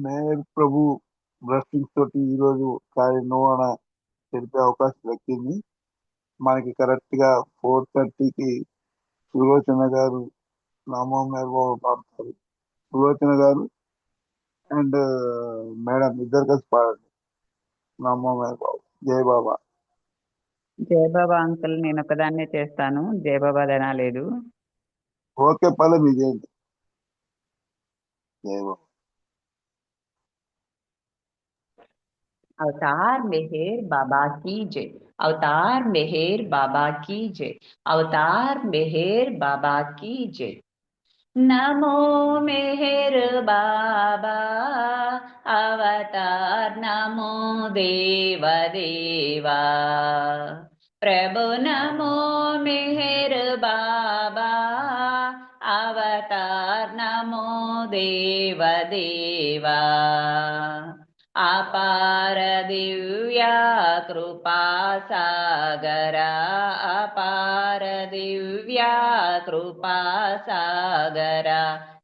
Mayor ప్రభు blessings తోటి ఈరోజు కార్యనిర్వహణ జరిపే అవకాశం దక్కింది. మనకి కరెక్ట్ గా 4:30కి సులోచన గారు నామం బాబు పాడతారు. సులోచన గారు అండ్ మేడం ఇద్దరు కలిసి పాడండి. నామం బాబు. జై బాబా. జయబాబా అంకుల్ నేను ఒకదాన్నే చేస్తాను, జయబాబా లేదు. ఓకే పల్లె మీ చేయండి. జై బాబా. अवतार मेहर बाबा की जय। अवतार मेहर बाबा की जय। अवतार मेहर बाबा की जय। नमो मेहर बाबा अवतार नमो देव देवा। प्रभु नमो मेहर बाबा अवतार नमो देव देवा। अपार दिव्या कृपा सागरा। अपार दिव्या कृपा सागरा।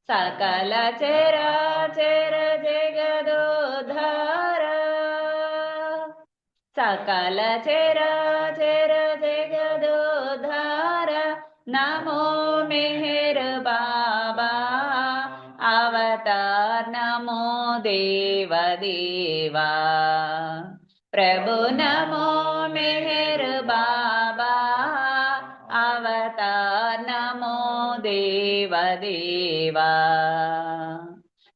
सकल चराचर जगदोद्धार। सकल चराचर जगदोद्धार। नमो मेहर बाबा अवतार नमो देव देवा। प्रभु नमो मेहर बाबा अवतार नमो देव देवा।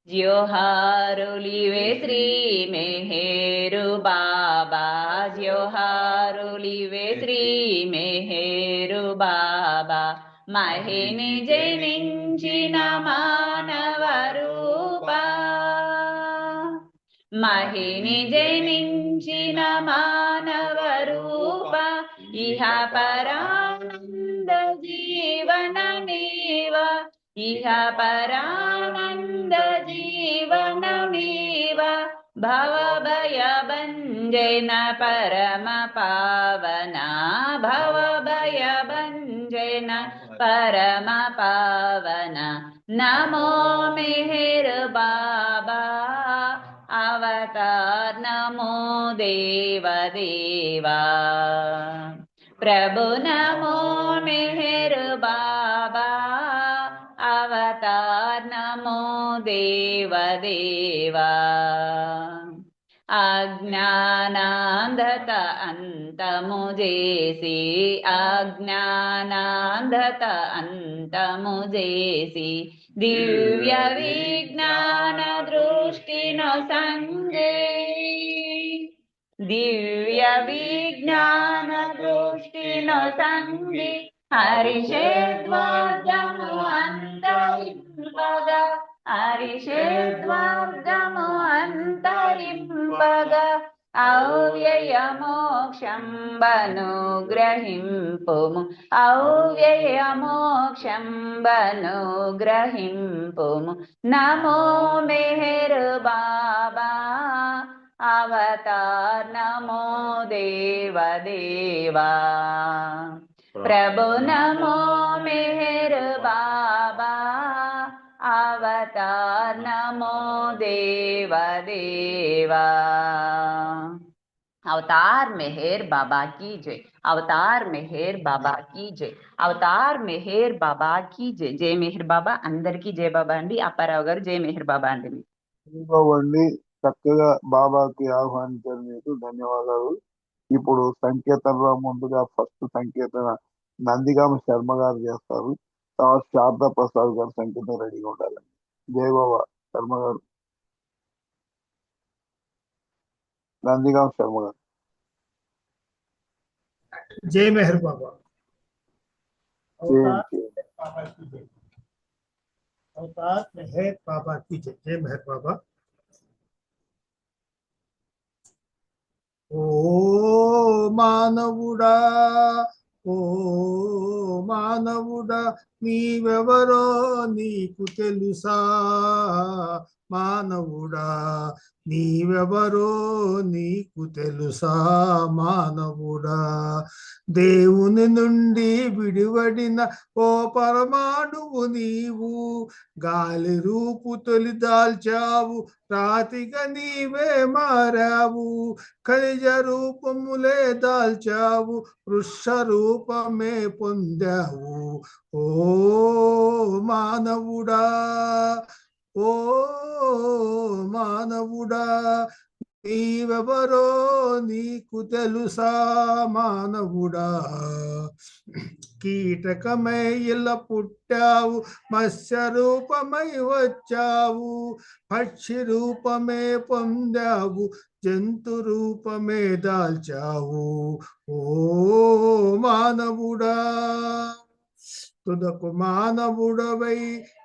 जोहारुलिवे श्री मेहेरु बाबा। जोहारुलिवे श्री मेहेरु बाबा। महिनि जनिंचिन मानव रूपा। महिनि जनिंचिन मानव रूपा। इह परानंद जीवन नीव। इह परानंद जीवन नीव। भव भय भंजन परम पावना। भव भय भंजन परम पावना। नमो मेहर बाबा अवतार नमो देव देवा। प्रभु नमो मेहर बाबा अवतार नमो देव देवा। अज्ञानांधत अंतमुजेसी। अज्ञानांधत अंतमुजेसी। दिव्य विज्ञान दृष्टि नो संगे। दिव्य विज्ञान दृष्टि नो संगे। हरिषेद्वार्गमु अंतरिंपगा। हरिषेद्वार्गमु अंतरिंपगा। अव्यय मोक्षंबनुग्रहिंपुमु। अव्यय मोक्षंबनुग्रहिंपुमु। नमो मेहर बाबा अवतार नमो देव देवा। प्रभु नमो मेहर बाबा अवतार नमो देव देवा। अवतार मेहर बाबा की जय। अवतार मेहर बाबा की जय। अवतार मेहर बाबा की जय। जय मेहर बाबा अंदर की जय बाबा अंडी अप्पाराव गाరు जय मेहर बाबा अंडी। జై బాబా అండి. చక్కగా బాబాకి ఆహ్వానించారు, మీకు ధన్యవాదాలు. ఇప్పుడు సంకీర్తనలో ముందుగా ఫస్ట్ సంకీర్తన నందిగామ శర్మ గారు చేస్తారు. తర్వాత శారదా ప్రసాద్ గారు సంకీర్తన రెడీగా ఉండాలండి. జై బాబా. శర్మ గారు, నందిగామ శర్మ గారు. जय मेहर बाबा। చేయండి, अवतार చేయండి. बाबा की जय। अवतार मेहर बाबा की जय। जय मेहर बाबा। ओ మానవుడా ఓ మానవుడా నీవెవరో నీకు తెలుసా మానవుడా నీవెవరో నీకు తెలుసా మానవుడా దేవుని నుండి విడివడిన ఓ పరమాణువు నీవు గాలి రూపు తొలి దాల్చావు రాతిగా నీవే మారావు ఖనిజ రూపములే దాల్చావు వృక్ష రూపమే పొందావు ఓ మానవుడా ఓ మానవుడా నీవెవరో నీకు తెలుసా మానవుడా కీటకమై ఇలా పుట్టావు మత్స్య రూపమై వచ్చావు పక్షి రూపమే పొందావు జంతు రూపమే దాల్చావు ఓ మానవుడా తుదకు మానవుడవై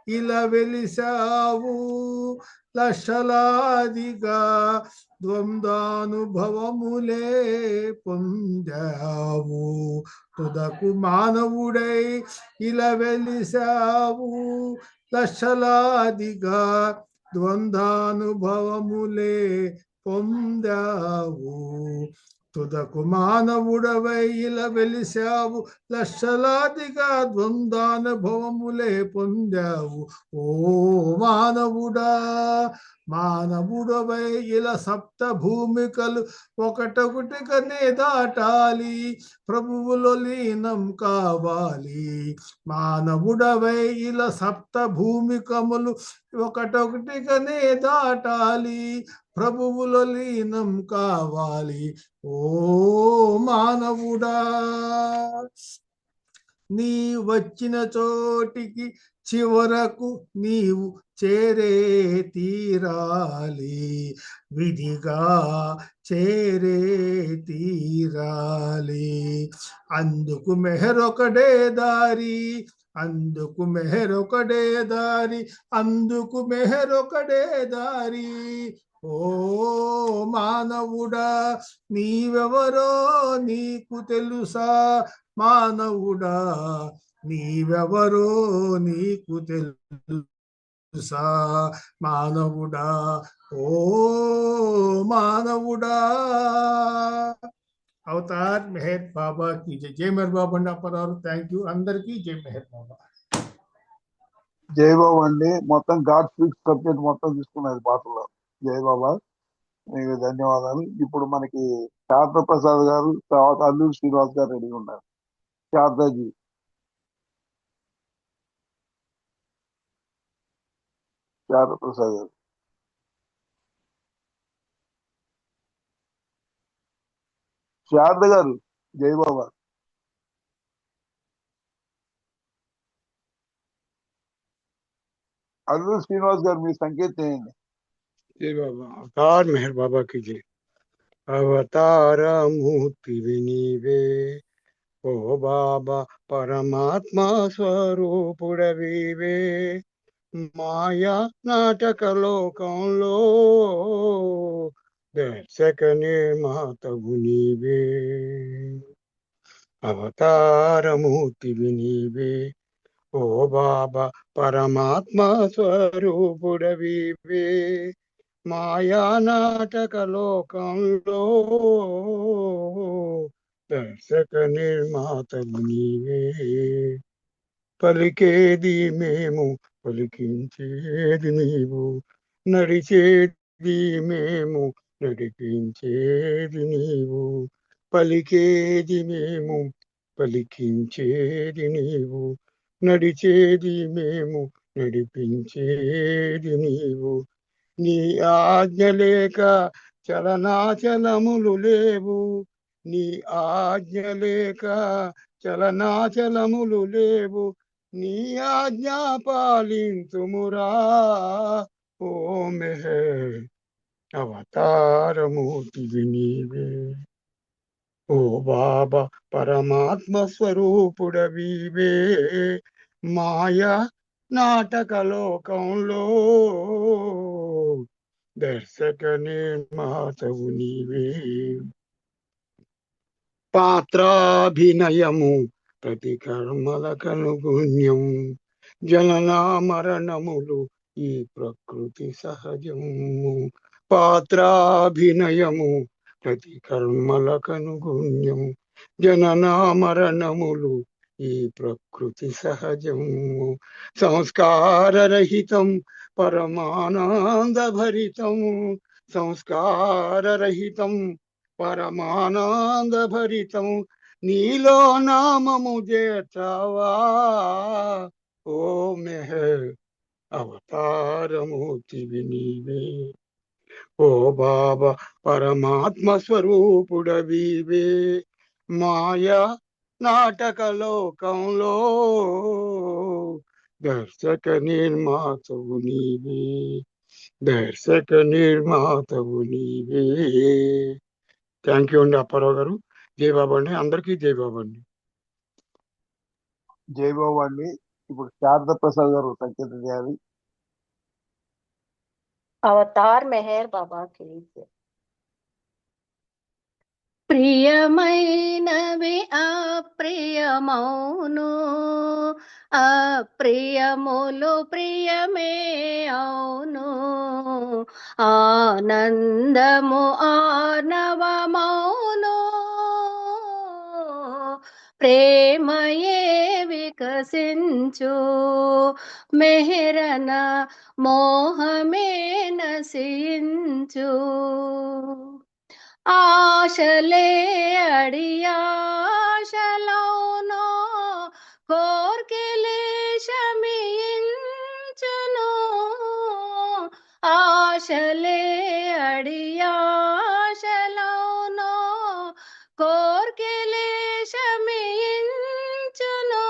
ఇలా వెలిసావు లక్షలాదిగా ద్వంద్వానుభవములే పొందావు తుదకు మానవుడై ఇలా వెలిసావు లక్షలాదిగా ద్వంద్వానుభవములే పొందావు తుదకు మానవుడవై ఇలా వెలిసావు లక్షలాదిగా ద్వంద్వానుభవములే పొందావు ఓ మానవుడా మానవుడవై ఇలా సప్త భూమికలు ఒకటొకటిగానే దాటాలి ప్రభువులో లీనం కావాలి మానవుడవై ఇలా సప్త భూమికములు ఒకటొకటిగానే దాటాలి ప్రభువులో లీనం కావాలి ఓ మానవుడా నీ వచ్చిన చోటికి చివరకు నీవు చేరే తీరాలి విధిగా చేరే తీరాలి అందుకు మెహరొకడే దారి అందుకు మెహరొకడే దారి అందుకు మెహరొకడే దారి ఓ మానవుడా నీవెవరో నీకు తెలుసా మానవుడా నీవెవరో నీకు తెలుసా మానవుడా ఓ మానవుడా అవతార్ మెహర్ బాబా की जय जय मेहर बाबा అప్పరారు థ్యాంక్ యూ అందరికీ జై మెహర్ బాబా జై బాబా అండి మొత్తం గాడ్ స్పీక్స్ సబ్జెక్ట్ మొత్తం తీసుకున్నారు పాటలో జై బాబా మీకు ధన్యవాదాలు ఇప్పుడు మనకి శారద ప్రసాద్ గారు తర్వాత అల్లూరి శ్రీనివాస్ గారు రెడీ ఉన్నారు శారదాజీ శారద ప్రసాద్ గారు శారద గారు జై బాబా అల్లూరి శ్రీనివాస్ గారు మీ సంకేతం చేయండి जय बाबा अवतार मेहर बाबा की जय अवतार मूर्ति विनीवे ओ बाबा परमात्मा स्वरूपुडवीवे माया नाटक लोకంలో దర్శక నిర్మాతవు నీవే అవతారమూర్తివి నీవే ఓ బాబా పరమాత్మ స్వరూపుడవివే మాయా నాటక లోకంలో దర్శక నిర్మాతవు నీవే పలికేది మేము పలికించేది నీవు నడిచేది మేము నడిపించేది నీవు పలికేది మేము పలికించేది నీవు నడిచేది మేము నడిపించేది నీవు నీ ఆజ్ఞ లేక చలనాచలములు లేవు నీ ఆజ్ఞ లేక చలనాచలములు లేవు నీ ఆజ్ఞ పాలింతుమురా ఓ మెహర్ అవతారమూర్తివి నీవే ఓ బాబా పరమాత్మ స్వరూపుడవివే మాయా నాటక లోకంలో దర్శక నిర్మాతవు నీవే పాత్రాభినయము ప్రతి కర్మల కనుగుణ్యం జనన మరణములు ఈ ప్రకృతి సహజము. పాత్రాభినయము ప్రతి కర్మలకనుగుణ్యము. జనన మరణములు ఈ ప్రకృతి సహజము. సంస్కారరహితం పరమానందభరితము. సంస్కారరహితం పరమానందభరితం. నీలో నామము చేర్చావా ఓ మెహర్ అవతారమూర్తివి నీవే. ఓ బాబా పరమాత్మ స్వరూపుడవివే. మాయా నాటక లోకంలో దర్శక నిర్మాతవు నీవే. దర్శక నిర్మాతవు నీవే. థ్యాంక్ యూ అండి అప్పారావు గారు. జై బాబా అండి. అందరికీ జై బాబా అండి. జై బాబు అండి. ఇప్పుడు శారద ప్రసాద్ గారు సంకేతం చేయాలి. अवतार मेहर बाबा की जय। ప్రియమైనవి అప్రియమౌను, అప్రియములు ప్రియమే అవును. ఆనందము ఆర్ణవమౌను, ప్రేమయే వికసించు. మెహరన మోహమే నశించు. ఆశలే అడియాశలౌనో, కోర్కెలే శమించును. ఆశలే అడియాశలౌనో, కోర్కెలే శమించును.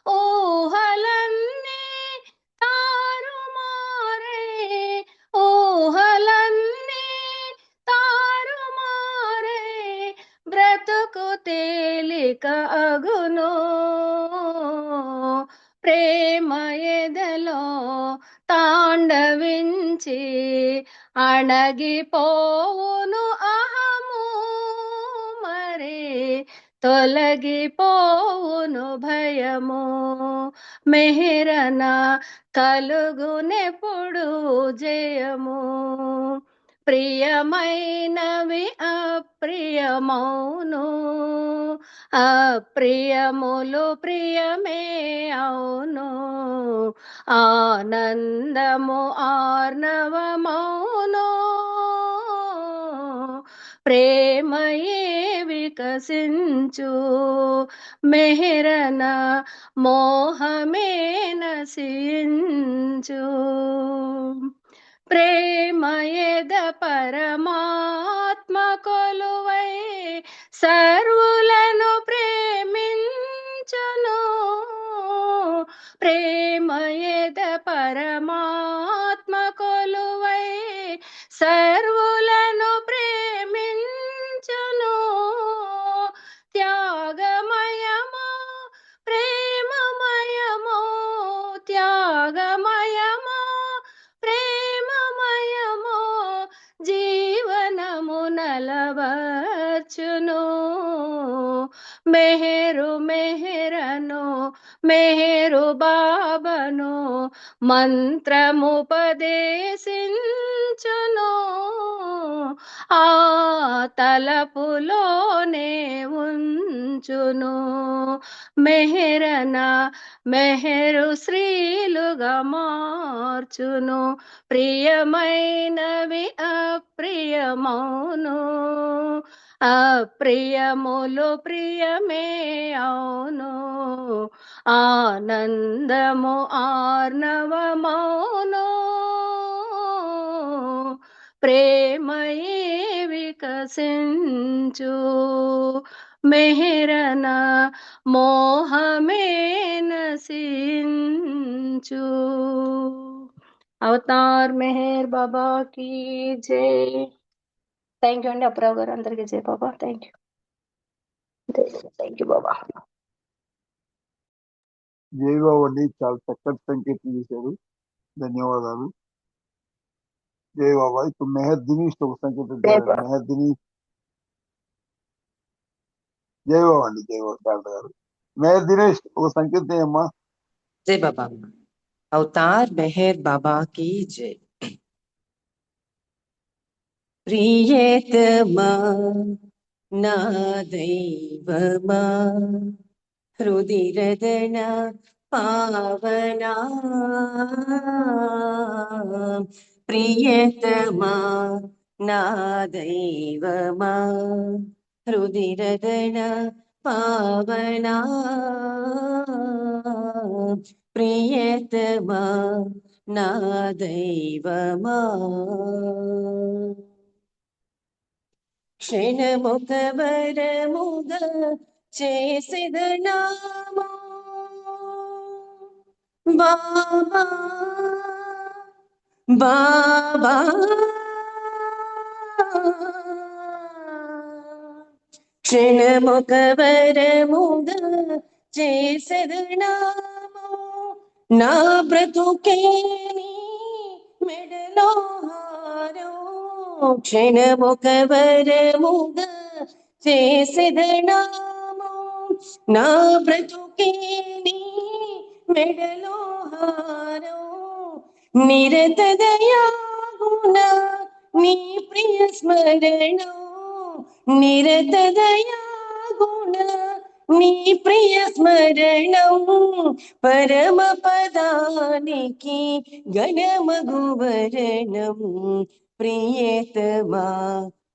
ఊహలన్నీ తారుమారే, ఊహలన్నీ తారుమారే, బ్రతుకు తేలిక అగును. ప్రేమ ఎదలో తాండవించి అణగిపోవును అహము, మరి తొలగిపోవును భయము. మెహరన కలుగునెప్పుడు జయము. ప్రియమైనవి అప్రియమౌను, అప్రియములు ప్రియమే అవును. ఆనందము ఆర్ణవమౌను, ప్రేమయే వికసించు. మెహరన మోహమే నశించు. ప్రేమయద పరమాత్మ కొలువై సర్వులను ప్రేమించును. ప్రేమయద పరమాత్మ కొలువై సర్వులను ప్రేమించును. త్యాగమయమో ప్రేమమయమో, త్యాగమయమో ప్రేమమయమో, జీవనము నలవర్చును. మెహరు మెహరను మెహరు బాబను మంత్రముపదేశించును. ఆ తలపులోనే ఉంచును. మెహరన మెహరు శ్రీలుగా మార్చును. ప్రియమైనవి అప్రియమౌను, అప్రియములు ప్రియమే అవును. ఆనందము ఆర్ణవమౌను, ప్రేమయే వికసించు. మెహరన మోహమే నశించు. అవతార్ మెహర్ బాబా की జై. థ్యాంక్ యూ అండి అప్పారావు గారు. అందరికీ జై Baba. Thank you. Thank you Baba. జై బాబు అండి. చాలా చక్కటి సంకేతం చేశారు. ధన్యవాదాలు. జై బాబా. ఇప్పుడు మెహర్ దినీష్ ఒక సంకేతం చేయాలి. మెహర్ దినీష్. జై బాబు అండి. జై బాబు శారద గారు. మెహర్ దినేష్ ఒక సంకేతం అమ్మా. జై బాబా. अवतार मेहर बाबा की जय। प्रियतमा ना दैवमा हृदिरदन पावना प्रियतमा ना दैवमा हृदिरदन पावना प्रियतमा ना दैवमा క్షణముఖవరముగ చేసిద నామో బాబా బాబా క్షణముఖవరముగ చేసిద నామో నా బ్రతుకే నీ మెడలో హారో క్షణముఖవరముగ చేసిద నామో నా బ్రతుకే నీ మెడలో హారో నిరత దయాగుణ నీ ప్రియ స్మరణో నిరత దయాగుణ నీ ప్రియ స్మరణం పరమ పదానికి గణమగువరణం ప్రియతమా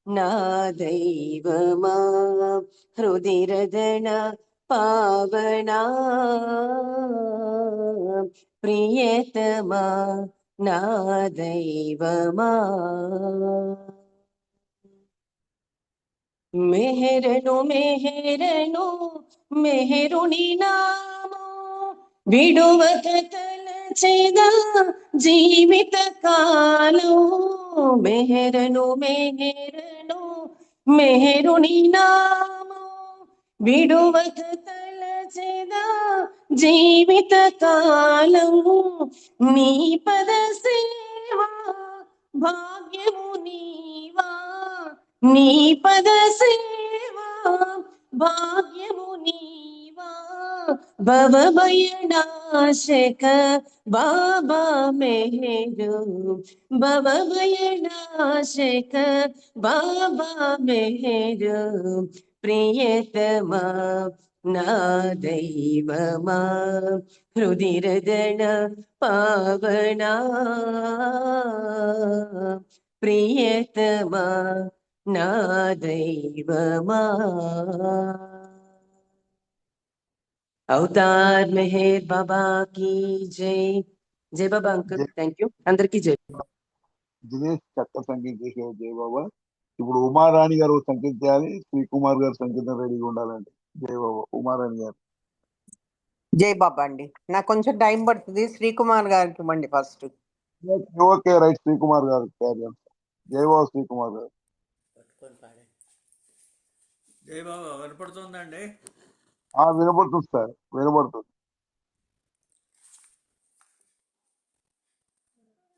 నా దైవమా హృదిరదన పావనా ప్రియతమా నా దైవమా మెహరను మెహరను మెహరుని నామో విడువక తలచెదా జీవిత కాలం మెహరను మెహరను మెహరుని నామో విడువక తలచెదా జీవిత కాలం నీ పద సేవా భాగ్యము నీవా నీ పద సేవా భాగ్యము నీవా భవభయనాశక బాబా మెహరు భవభయనాశక బాబా మెహరు ప్రియతమా నా దైవమా హృదిరదన పావనా ప్రియతమా నా దైవమా అవతార్ మెహర్ బాబా की జై జై బాబా అంకుల్ థ్యాంక్ యూ అందరికీ జై దినేష్ చక్క సంగీతం చేసేవారు జయ బాబా. ఇప్పుడు ఉమారాణి గారు సంకేతం చేయాలి, శ్రీకుమార్ గారు సంకేతం రెడీగా ఉండాలండి. జయ బాబా. ఉమారాణి గారు. జై బాబా అండి. నాకు కొంచెం టైం పడుతుంది. శ్రీకుమార్ గారికి ఇవ్వండి ఫస్ట్. Okay right. శ్రీకుమార్ గారు క్యారియర్. జయ బాబా శ్రీకుమార్ గారు. జై బాబా వినపడుతుందండి? వినపడుతుంది సార్, వినపడుతుంది.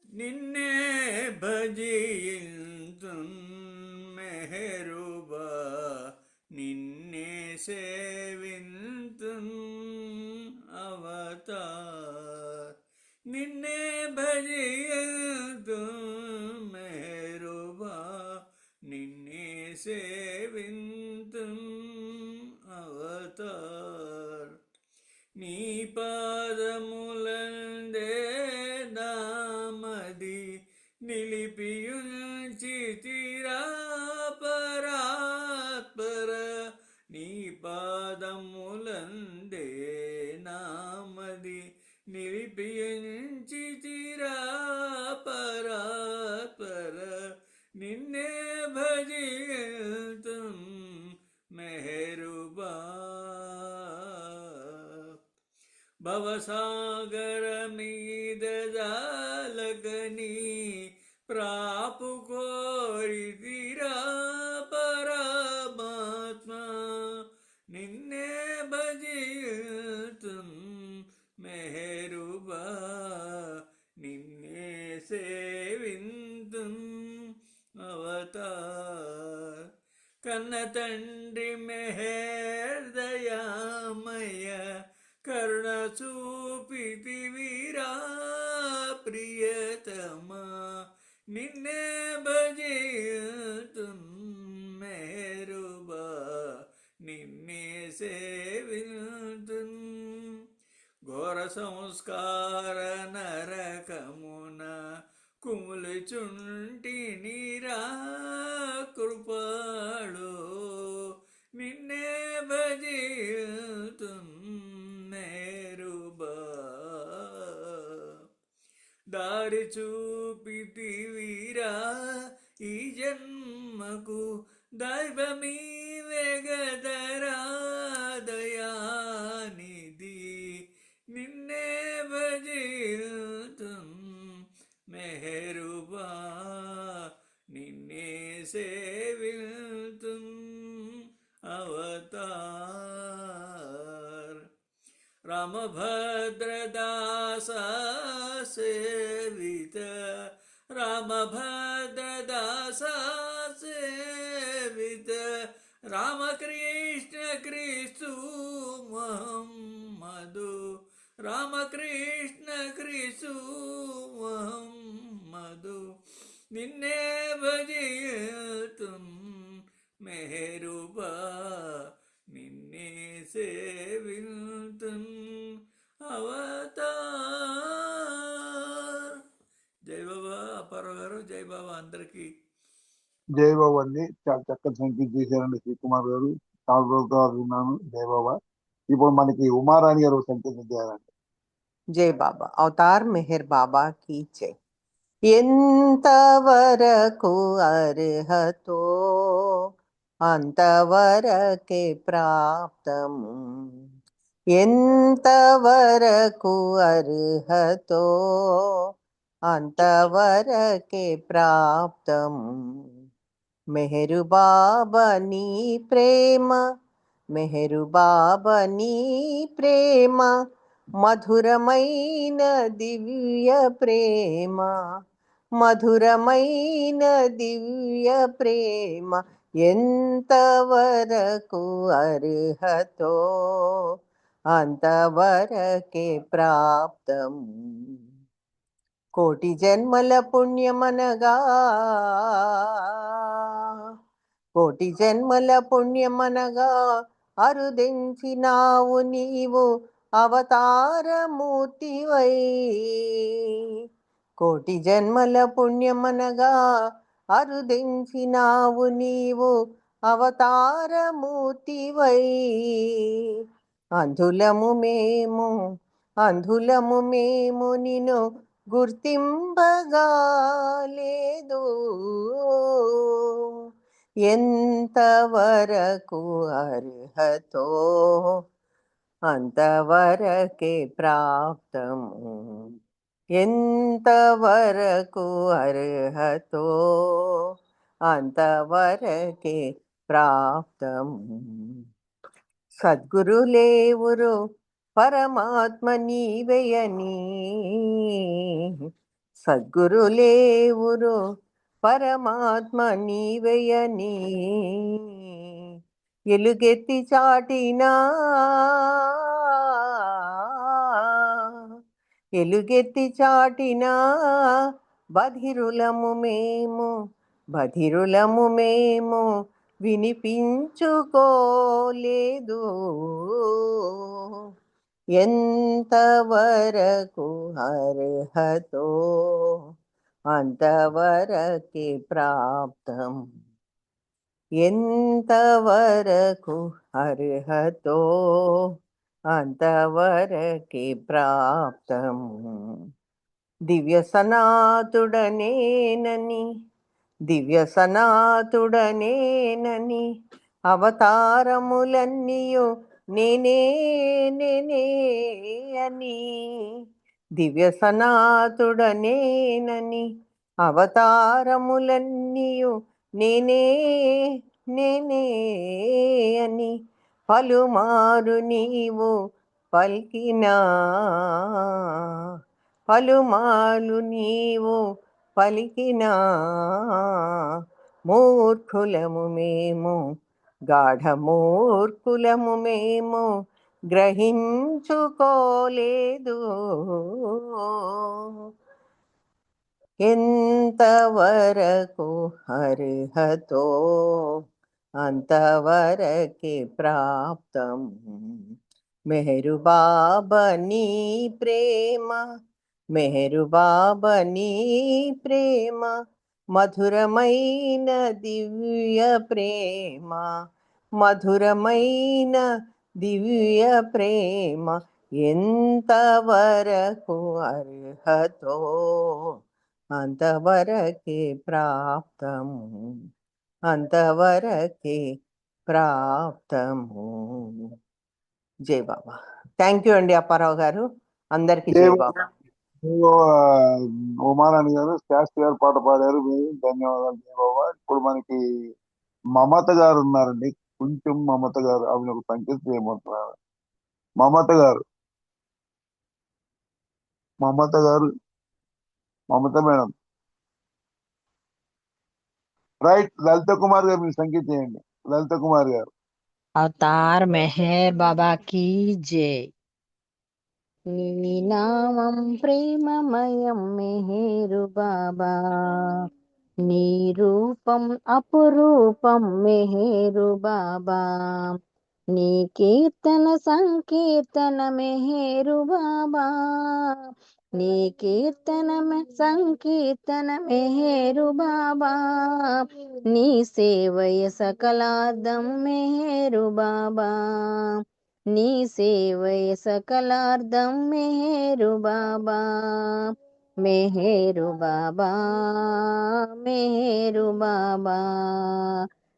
నిన్నే భజింతున్ మెహరుబా నిన్నే సేవింతున్ అవతార్ నిన్నే భజింతున్ మెహరుబా నిన్నే సేవింతున్ అవతార్ నీ పాదములందే నామది నిలిపియుంచితిరా పరాత్పర నీ పాదములందే నామది నిలిపియుంచితిరా పరాత్పర నిన్నే భజింతుం మెహరుబా భవసాగర మీద జాలగని ప్రాపు కోరితిరా పరమాత్మ నిన్నే భజింతుం మెహరుబా నిన్నే సేవింతుం అవతార్ కన్న తండ్రి మెహర్ దయామయ కరుణ చూపితివిరా ప్రియతమా నిన్నే భజితున్ మేరుబా నిన్నే సేవితున్ ఘోర సంస్కార నరకమున కుములుచుంటి నీరా కృపలో నిన్నే భజితున్ మేరుబా దారి చూపితివిరా ఈ జన్మకు దైవమీవే గదరా దయానిధి నిన్నే భజితున్ మెహరుబా నిన్నే సేవితున్ అవతార్ రామభద్రదాస సేవిత రామభద్రదాస సేవిత రామకృష్ణ క్రీస్తు ముహమ్మదు రామకృష్ణ క్రీస్తు ముహమ్మదు నిన్నే భజితున్ మెహరుబా నిన్నే సేవితున్ అవతార్. జై బాబా అప్పారావు గారు, జై బాబా అందరికీ. జై బాబా అండి. చాలా చక్కటి సంఖ్య చేశారండి శ్రీకుమార్ గారు. చాలా రోజుల తర్వాత విన్నాను. జై బాబా. ఇప్పుడు మనకి ఉమారాణి గారు సంఖ్య చేయాలండి. జై బాబా. అవతార్ మెహర్ బాబా కీ జై. ఎంతవరకు అర్హతో అంతవరకే ప్రాప్తము, ఎంతవరకు అర్హతో అంతవరకే ప్రాప్తము. మెహరు బాబా నీ ప్రేమ, మెహరు బాబా నీ ప్రేమ, మధురమైన దివ్య ప్రేమ, మధురమైన దివ్య ప్రేమ, ఎంతవరకు అర్హతో అంతవరకే ప్రాప్తం. కోటి జన్మల పుణ్యమనగా, కోటి జన్మల పుణ్యమనగా అరుదించినావు నీవు అవతారమూర్తివై. కోటి జన్మల పుణ్యమనగా అరుదించినావు నీవు అవతారమూర్తివై. అంధులము మేము, అంధులము మేము నిన్ను గుర్తింపగా లేదు. ఎంతవరకు అర్హతో అంతవరకే ప్రాప్తము, ఎంతవరకు అర్హతో అంతవరకే ప్రాప్తము. సద్గురులేవురు పరమాత్మ నీవేయని, సద్గురులేవురు పరమాత్మ నీవేయని ఎలుగెత్తి చాటినా, ఎలుగెత్తి చాటినా బధిరులము మేము, బధిరులము మేము వినిపించుకోలేదు. ఎంతవరకు అర్హతో అంతవరకే ప్రాప్తం, ఎంతవరకు అర్హతో అంతవరకే ప్రాప్తం. దివ్య సనాతుడనేనని, దివ్య సనాతుడనేనని అవతారములన్నీయు నేనే నేనే అని, దివ్య సనాతుడనేనని అవతారములన్నీయు నేనే నేనే అని పలుమారు నీవు పలికినా, పలుమారు నీవు పలికినా మూర్ఖులము మేము, గాఢమూర్ఖులము మేము గ్రహించుకోలేదు. ఎంతవరకు అర్హతో అంతవరకే ప్రాప్తం. మెహరు బాబా నీ ప్రేమ, మెహరు బాబా నీ ప్రేమ, మధురమైన దివ్య ప్రేమ, మధురమైన దివ్య ప్రేమ, ఎంతవరకు అర్హతో అంతవరకే ప్రాప్తము, అంతవరకే ప్రాప్తము. జై బాబా. థ్యాంక్ యూ అండి అప్పారావు గారు. అందరికీ జై జై బాబా. బాబా. ఉమారాణి గారు శాస్త్రి గారు పాట పాడారు, మీరు ధన్యవాదాలు. జై బాబా. ఇప్పుడు మనకి మమత గారు ఉన్నారండి, కొంచెం మమత గారు ఆమె ఒక సంకేతం చేయబోతున్నారు. మమత గారు, మమత గారు, మమత మేడం. రైట్. లలిత కుమార్ గారు మీరు సంకేతం చేయండి. లలిత కుమార్ గారు. अवतार मेहर बाबा की जय। నీ నామం ప్రేమమయం మెహేరు బాబా, నీ రూపం అపురూపం మెహేరు బాబా, నీ కీర్తన సంకీర్తన మెహేరు బాబా, నీ కీర్తన సంకీర్తన మెహేరు బాబా, నీ సేవయ సకలార్థం మెహేరు బాబా, నీ సేవయ సకలార్థం మెహేరు బాబా, మెహేరు బాబా, మెహేరు బాబా,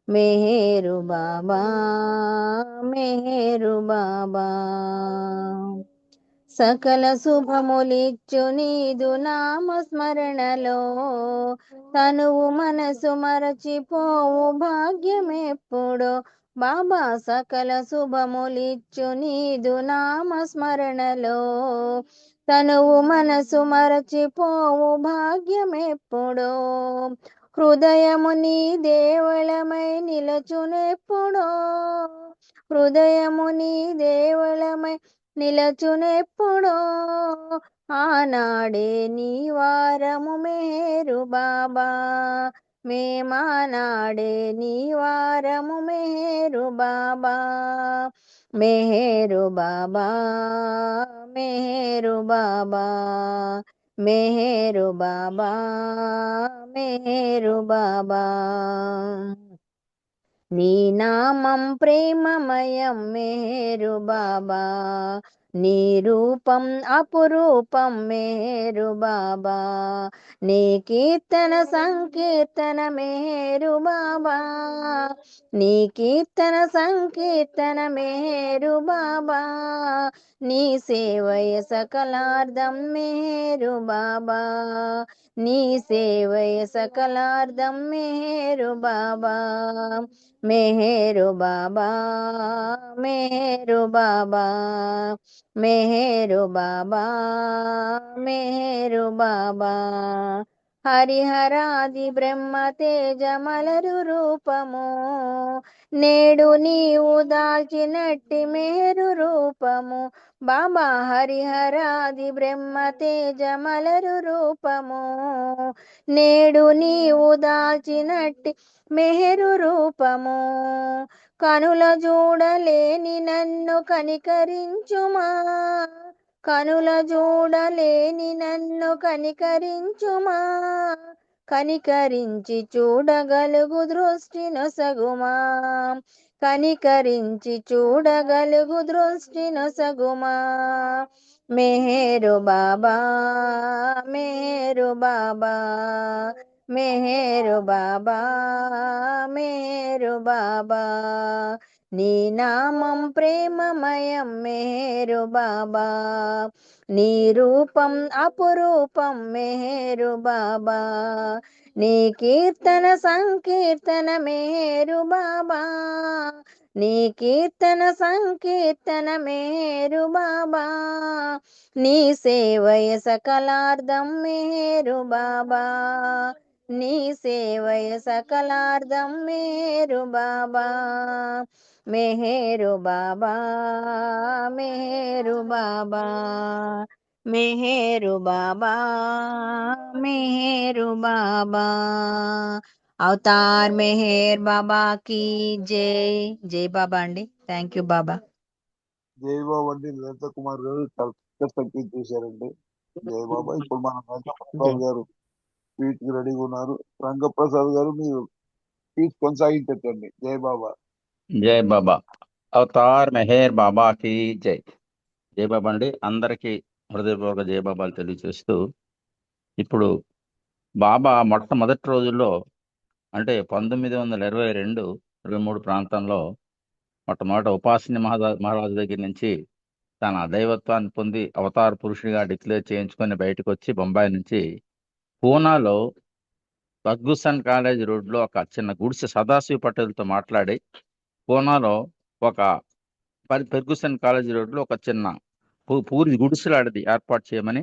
మెహేరు బాబా, మెహేరు బాబా. సకల శుభములిచ్చు నీదు నామస్మరణలో, తనువు మనసు మరచిపోవు భాగ్యమెప్పుడో బాబా. సకల శుభములిచ్చు నీదు నామస్మరణలో, తనువు మనసు మరచిపోవు భాగ్యమెప్పుడో, హృదయము నీ దేవళమై నిలచునెప్పుడో, హృదయము నీ దేవళమై నిలచునెప్పుడో, ఆనాడే నీ వారము మెహేరు బాబా, మేమానాడే నీ వారము మెహేరు బాబా, మెహేరు బాబా, మెహేరు బాబా, మెహేరు బాబా, మెహేరు బాబా. నీ నామం ప్రేమమయం మెహేరు బాబా, నీ రూపం అపురూపం మెహేరు బాబా, నీ కీర్తన సంకీర్తన మెహేరు బాబా, నీ కీర్తన సంకీర్తన మెహేరు బాబా, నీ సేవయ సకలార్థం మెహేరు బాబా, నీ సేవయ సకలార్థం మెహేరు బాబా, మెహేరు బాబా, మెహేరు బాబా, మెహేరు బాబా, మెహేరు బాబా. హరిహరాది బ్రహ్మ తేజమలరు రూపము, నేడు నీవు దాల్చినట్టి మేరు రూపము బాబా. హరిహరాది బ్రహ్మ తేజమలరు రూపము, నేడు నీవు దాల్చినట్టి మెహరు రూపము, కనుల చూడలేని నన్ను కనికరించుమా, కనుల చూడలేని నన్ను కనికరించుమా, కనికరించి చూడగలుగు దృష్టి నొసగుమా, కనికరించి చూడగలుగు దృష్టి నొసగుమా, మెహేరు బాబా, మెహేరు బాబా, మెహేరు బాబా, మెహేరు బాబా. నీ నామం ప్రేమమయం మెహేరు బాబా, నీ రూపం అపురూపం మెహేరు బాబా, నీ కీర్తన సంకీర్తన మెహేరు బాబా, నీ కీర్తన సంకీర్తన మెహేరు బాబా, నీ సేవయ సకలార్థం మెహేరు బాబా, నీ సేవయ సకలార్థం మేరు బాబా మెహేరు బాబా మెహేరు బాబా మెహేరు బాబా మెహేరు బాబా అవతార్ మెహేర్ బాబా కి జై. జై బాబా అండి. Thank you Baba. జై బాబా అండి. లలిత కుమార్ గారు చాలా చక్కగా సంకేతం చేశారండి. జై బాబా. ఇప్పుడు మన రంగప్రసాద్ గారు స్పీచ్ కి రెడీగా ఉన్నారు. రంగప్రసాద్ గారు మీరు స్పీచ్ కొనసాగించండి. జై బాబా. జై బాబా. అవతార్ మెహేర్ బాబాకి జై. జై బాబా అండి. అందరికీ హృదయపూర్వక జై బాబాలు తెలియజేస్తూ, ఇప్పుడు బాబా మొట్టమొదటి రోజుల్లో అంటే 1922-23 ప్రాంతంలో మొట్టమొదట ఉపాసిని మహారాజు దగ్గర నుంచి తన దైవత్వాన్ని పొంది అవతార పురుషుడిగా డిక్లేర్ చేయించుకొని బయటకు వచ్చి బొంబాయి నుంచి పూనాలో ఫర్గూసన్ కాలేజ్ రోడ్లో ఒక చిన్న గుడిసె సదాశివ పటేల్తో మాట్లాడి పూనాలో ఒక ఫెర్గుసన్ కాలేజ్ రోడ్లో ఒక చిన్న పూరి గుడిసెలాడిది ఏర్పాటు చేయమని,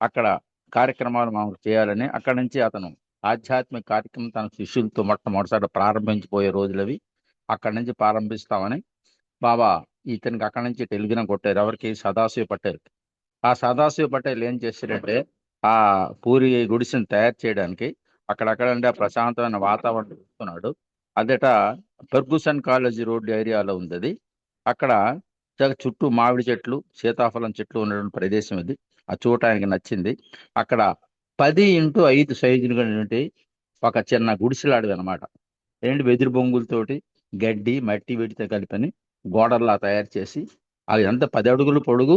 అక్కడ కార్యక్రమాలు మాకు చేయాలని, అక్కడి నుంచి అతను ఆధ్యాత్మిక కార్యక్రమం తన శిష్యులతో మొట్టమొదటిసారి ప్రారంభించిపోయే రోజులవి. అక్కడి నుంచి ప్రారంభిస్తామని బాబా ఇతనికి అక్కడి నుంచి టెలిగ్రామ్ కొట్టారు. ఎవరికి? సదాశివ పటేల్. ఆ సదాశివ పటేల్ ఏం చేశాడంటే ఆ పూరి గుడిసెని తయారు చేయడానికి అక్కడక్కడంటే ఆ ప్రశాంతమైన వాతావరణం చూస్తున్నాడు. అదట ఫెర్గుసన్ కాలేజ్ రోడ్ ఏరియాలో ఉంది అది. అక్కడ చుట్టూ మామిడి చెట్లు, సీతాఫలం చెట్లు ఉన్నటువంటి ప్రదేశం ఇది. ఆ చూడటానికి నచ్చింది. అక్కడ 10x5 సైజులు ఒక చిన్న గుడిసెలాడిది అనమాట. వెదురు బొంగులతోటి గడ్డి మట్టి వీటితో కలిపని గోడల్లా తయారు చేసి, అది ఎంత 10 అడుగులు పొడుగు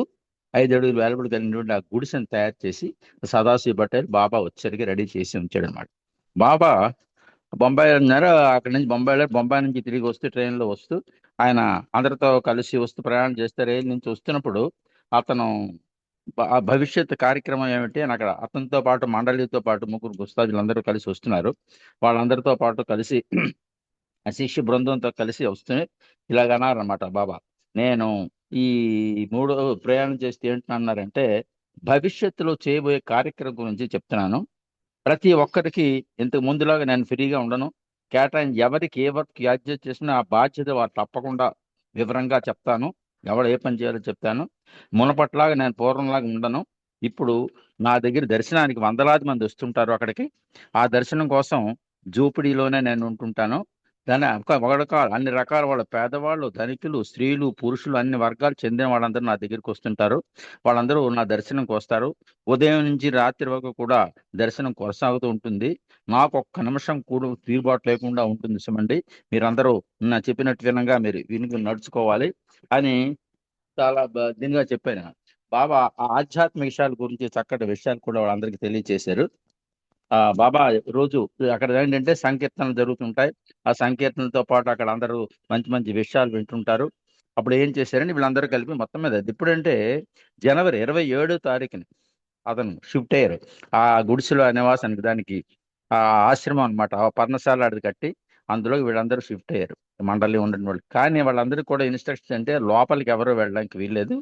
5 అడుగులు వెలుపడి కలిగినటువంటి ఆ గుడిసెని తయారు చేసి సదాశివ పటేల్ బాబా వచ్చరికి రెడీ చేసి ఉంచాడు అనమాట. బాబా బొంబాయి అన్నారు. అక్కడి నుంచి బొంబాయి నుంచి తిరిగి వస్తూ ట్రైన్లో వస్తూ ఆయన అందరితో కలిసి వస్తూ ప్రయాణం చేస్తే రైలు నుంచి వస్తున్నప్పుడు అతను ఆ భవిష్యత్ కార్యక్రమం ఏమిటి అని అక్కడ అతనితో పాటు మండలితో పాటు 3 గుస్తాజులు అందరూ కలిసి వస్తున్నారు. వాళ్ళందరితో పాటు కలిసి ఆ శిష్య బృందంతో కలిసి వస్తూనే ఇలాగన్నారన్నమాట బాబా. నేను ఈ 3 ప్రయాణం చేస్తే ఏంటన్నారంటే, భవిష్యత్తులో చేయబోయే కార్యక్రమం గురించి చెప్తున్నాను. ప్రతి ఒక్కరికి ఇంతకు ముందులాగా నేను ఫ్రీగా ఉండను. ఎవరికి ఏ వర్క్ అడ్జస్ట్ చేసినా ఆ బాధ్యత వారు తప్పకుండా వివరంగా చెప్తాను. ఎవరు ఏ పని చేయాలో చెప్తాను. మునపట్లాగా నేను పూర్వంలాగా ఉండను. ఇప్పుడు నా దగ్గర దర్శనానికి వందలాది మంది వస్తుంటారు అక్కడికి. ఆ దర్శనం కోసం జూపిడిలోనే నేను ఉంటుంటాను. దాని అన్ని రకాల వాళ్ళు, పేదవాళ్ళు, ధనికులు, స్త్రీలు, పురుషులు, అన్ని వర్గాలు చెందిన వాళ్ళందరూ నా దగ్గరికి వస్తుంటారు. వాళ్ళందరూ నా దర్శనంకి వస్తారు. ఉదయం నుంచి రాత్రి వరకు కూడా దర్శనం కొనసాగుతూ ఉంటుంది. నాకు ఒక్క నిమిషం కూడా తీరుబాటు లేకుండా ఉంటుంది సుమండి. మీరందరూ నా చెప్పినట్టు విధంగా మీరు విని నడుచుకోవాలి అని చాలా దీనిగా చెప్పాను. బాబా ఆ ఆధ్యాత్మిక విషయాల గురించి చక్కటి విషయాలు కూడా వాళ్ళందరికీ తెలియజేశారు. బాబా రోజు అక్కడ ఏంటంటే సంకీర్తనలు జరుగుతుంటాయి. ఆ సంకీర్తనలతో పాటు అక్కడ అందరూ మంచి మంచి విషయాలు వింటుంటారు. అప్పుడు ఏం చేశారంటే వీళ్ళందరూ కలిపి మొత్తం మీద ఇప్పుడంటే జనవరి 27వ తారీఖుని అతను షిఫ్ట్ అయ్యారు ఆ గుడిసెలో నివాసానికి. దానికి ఆ ఆశ్రమం అనమాట, ఆ పర్ణశాల అది కట్టి అందులో వీళ్ళందరూ షిఫ్ట్ అయ్యారు మండలి ఉండిన వాళ్ళు. కానీ వాళ్ళందరికీ కూడా ఇన్స్ట్రక్షన్స్ అంటే లోపలికి ఎవరు వెళ్ళడానికి వీల్లేదు.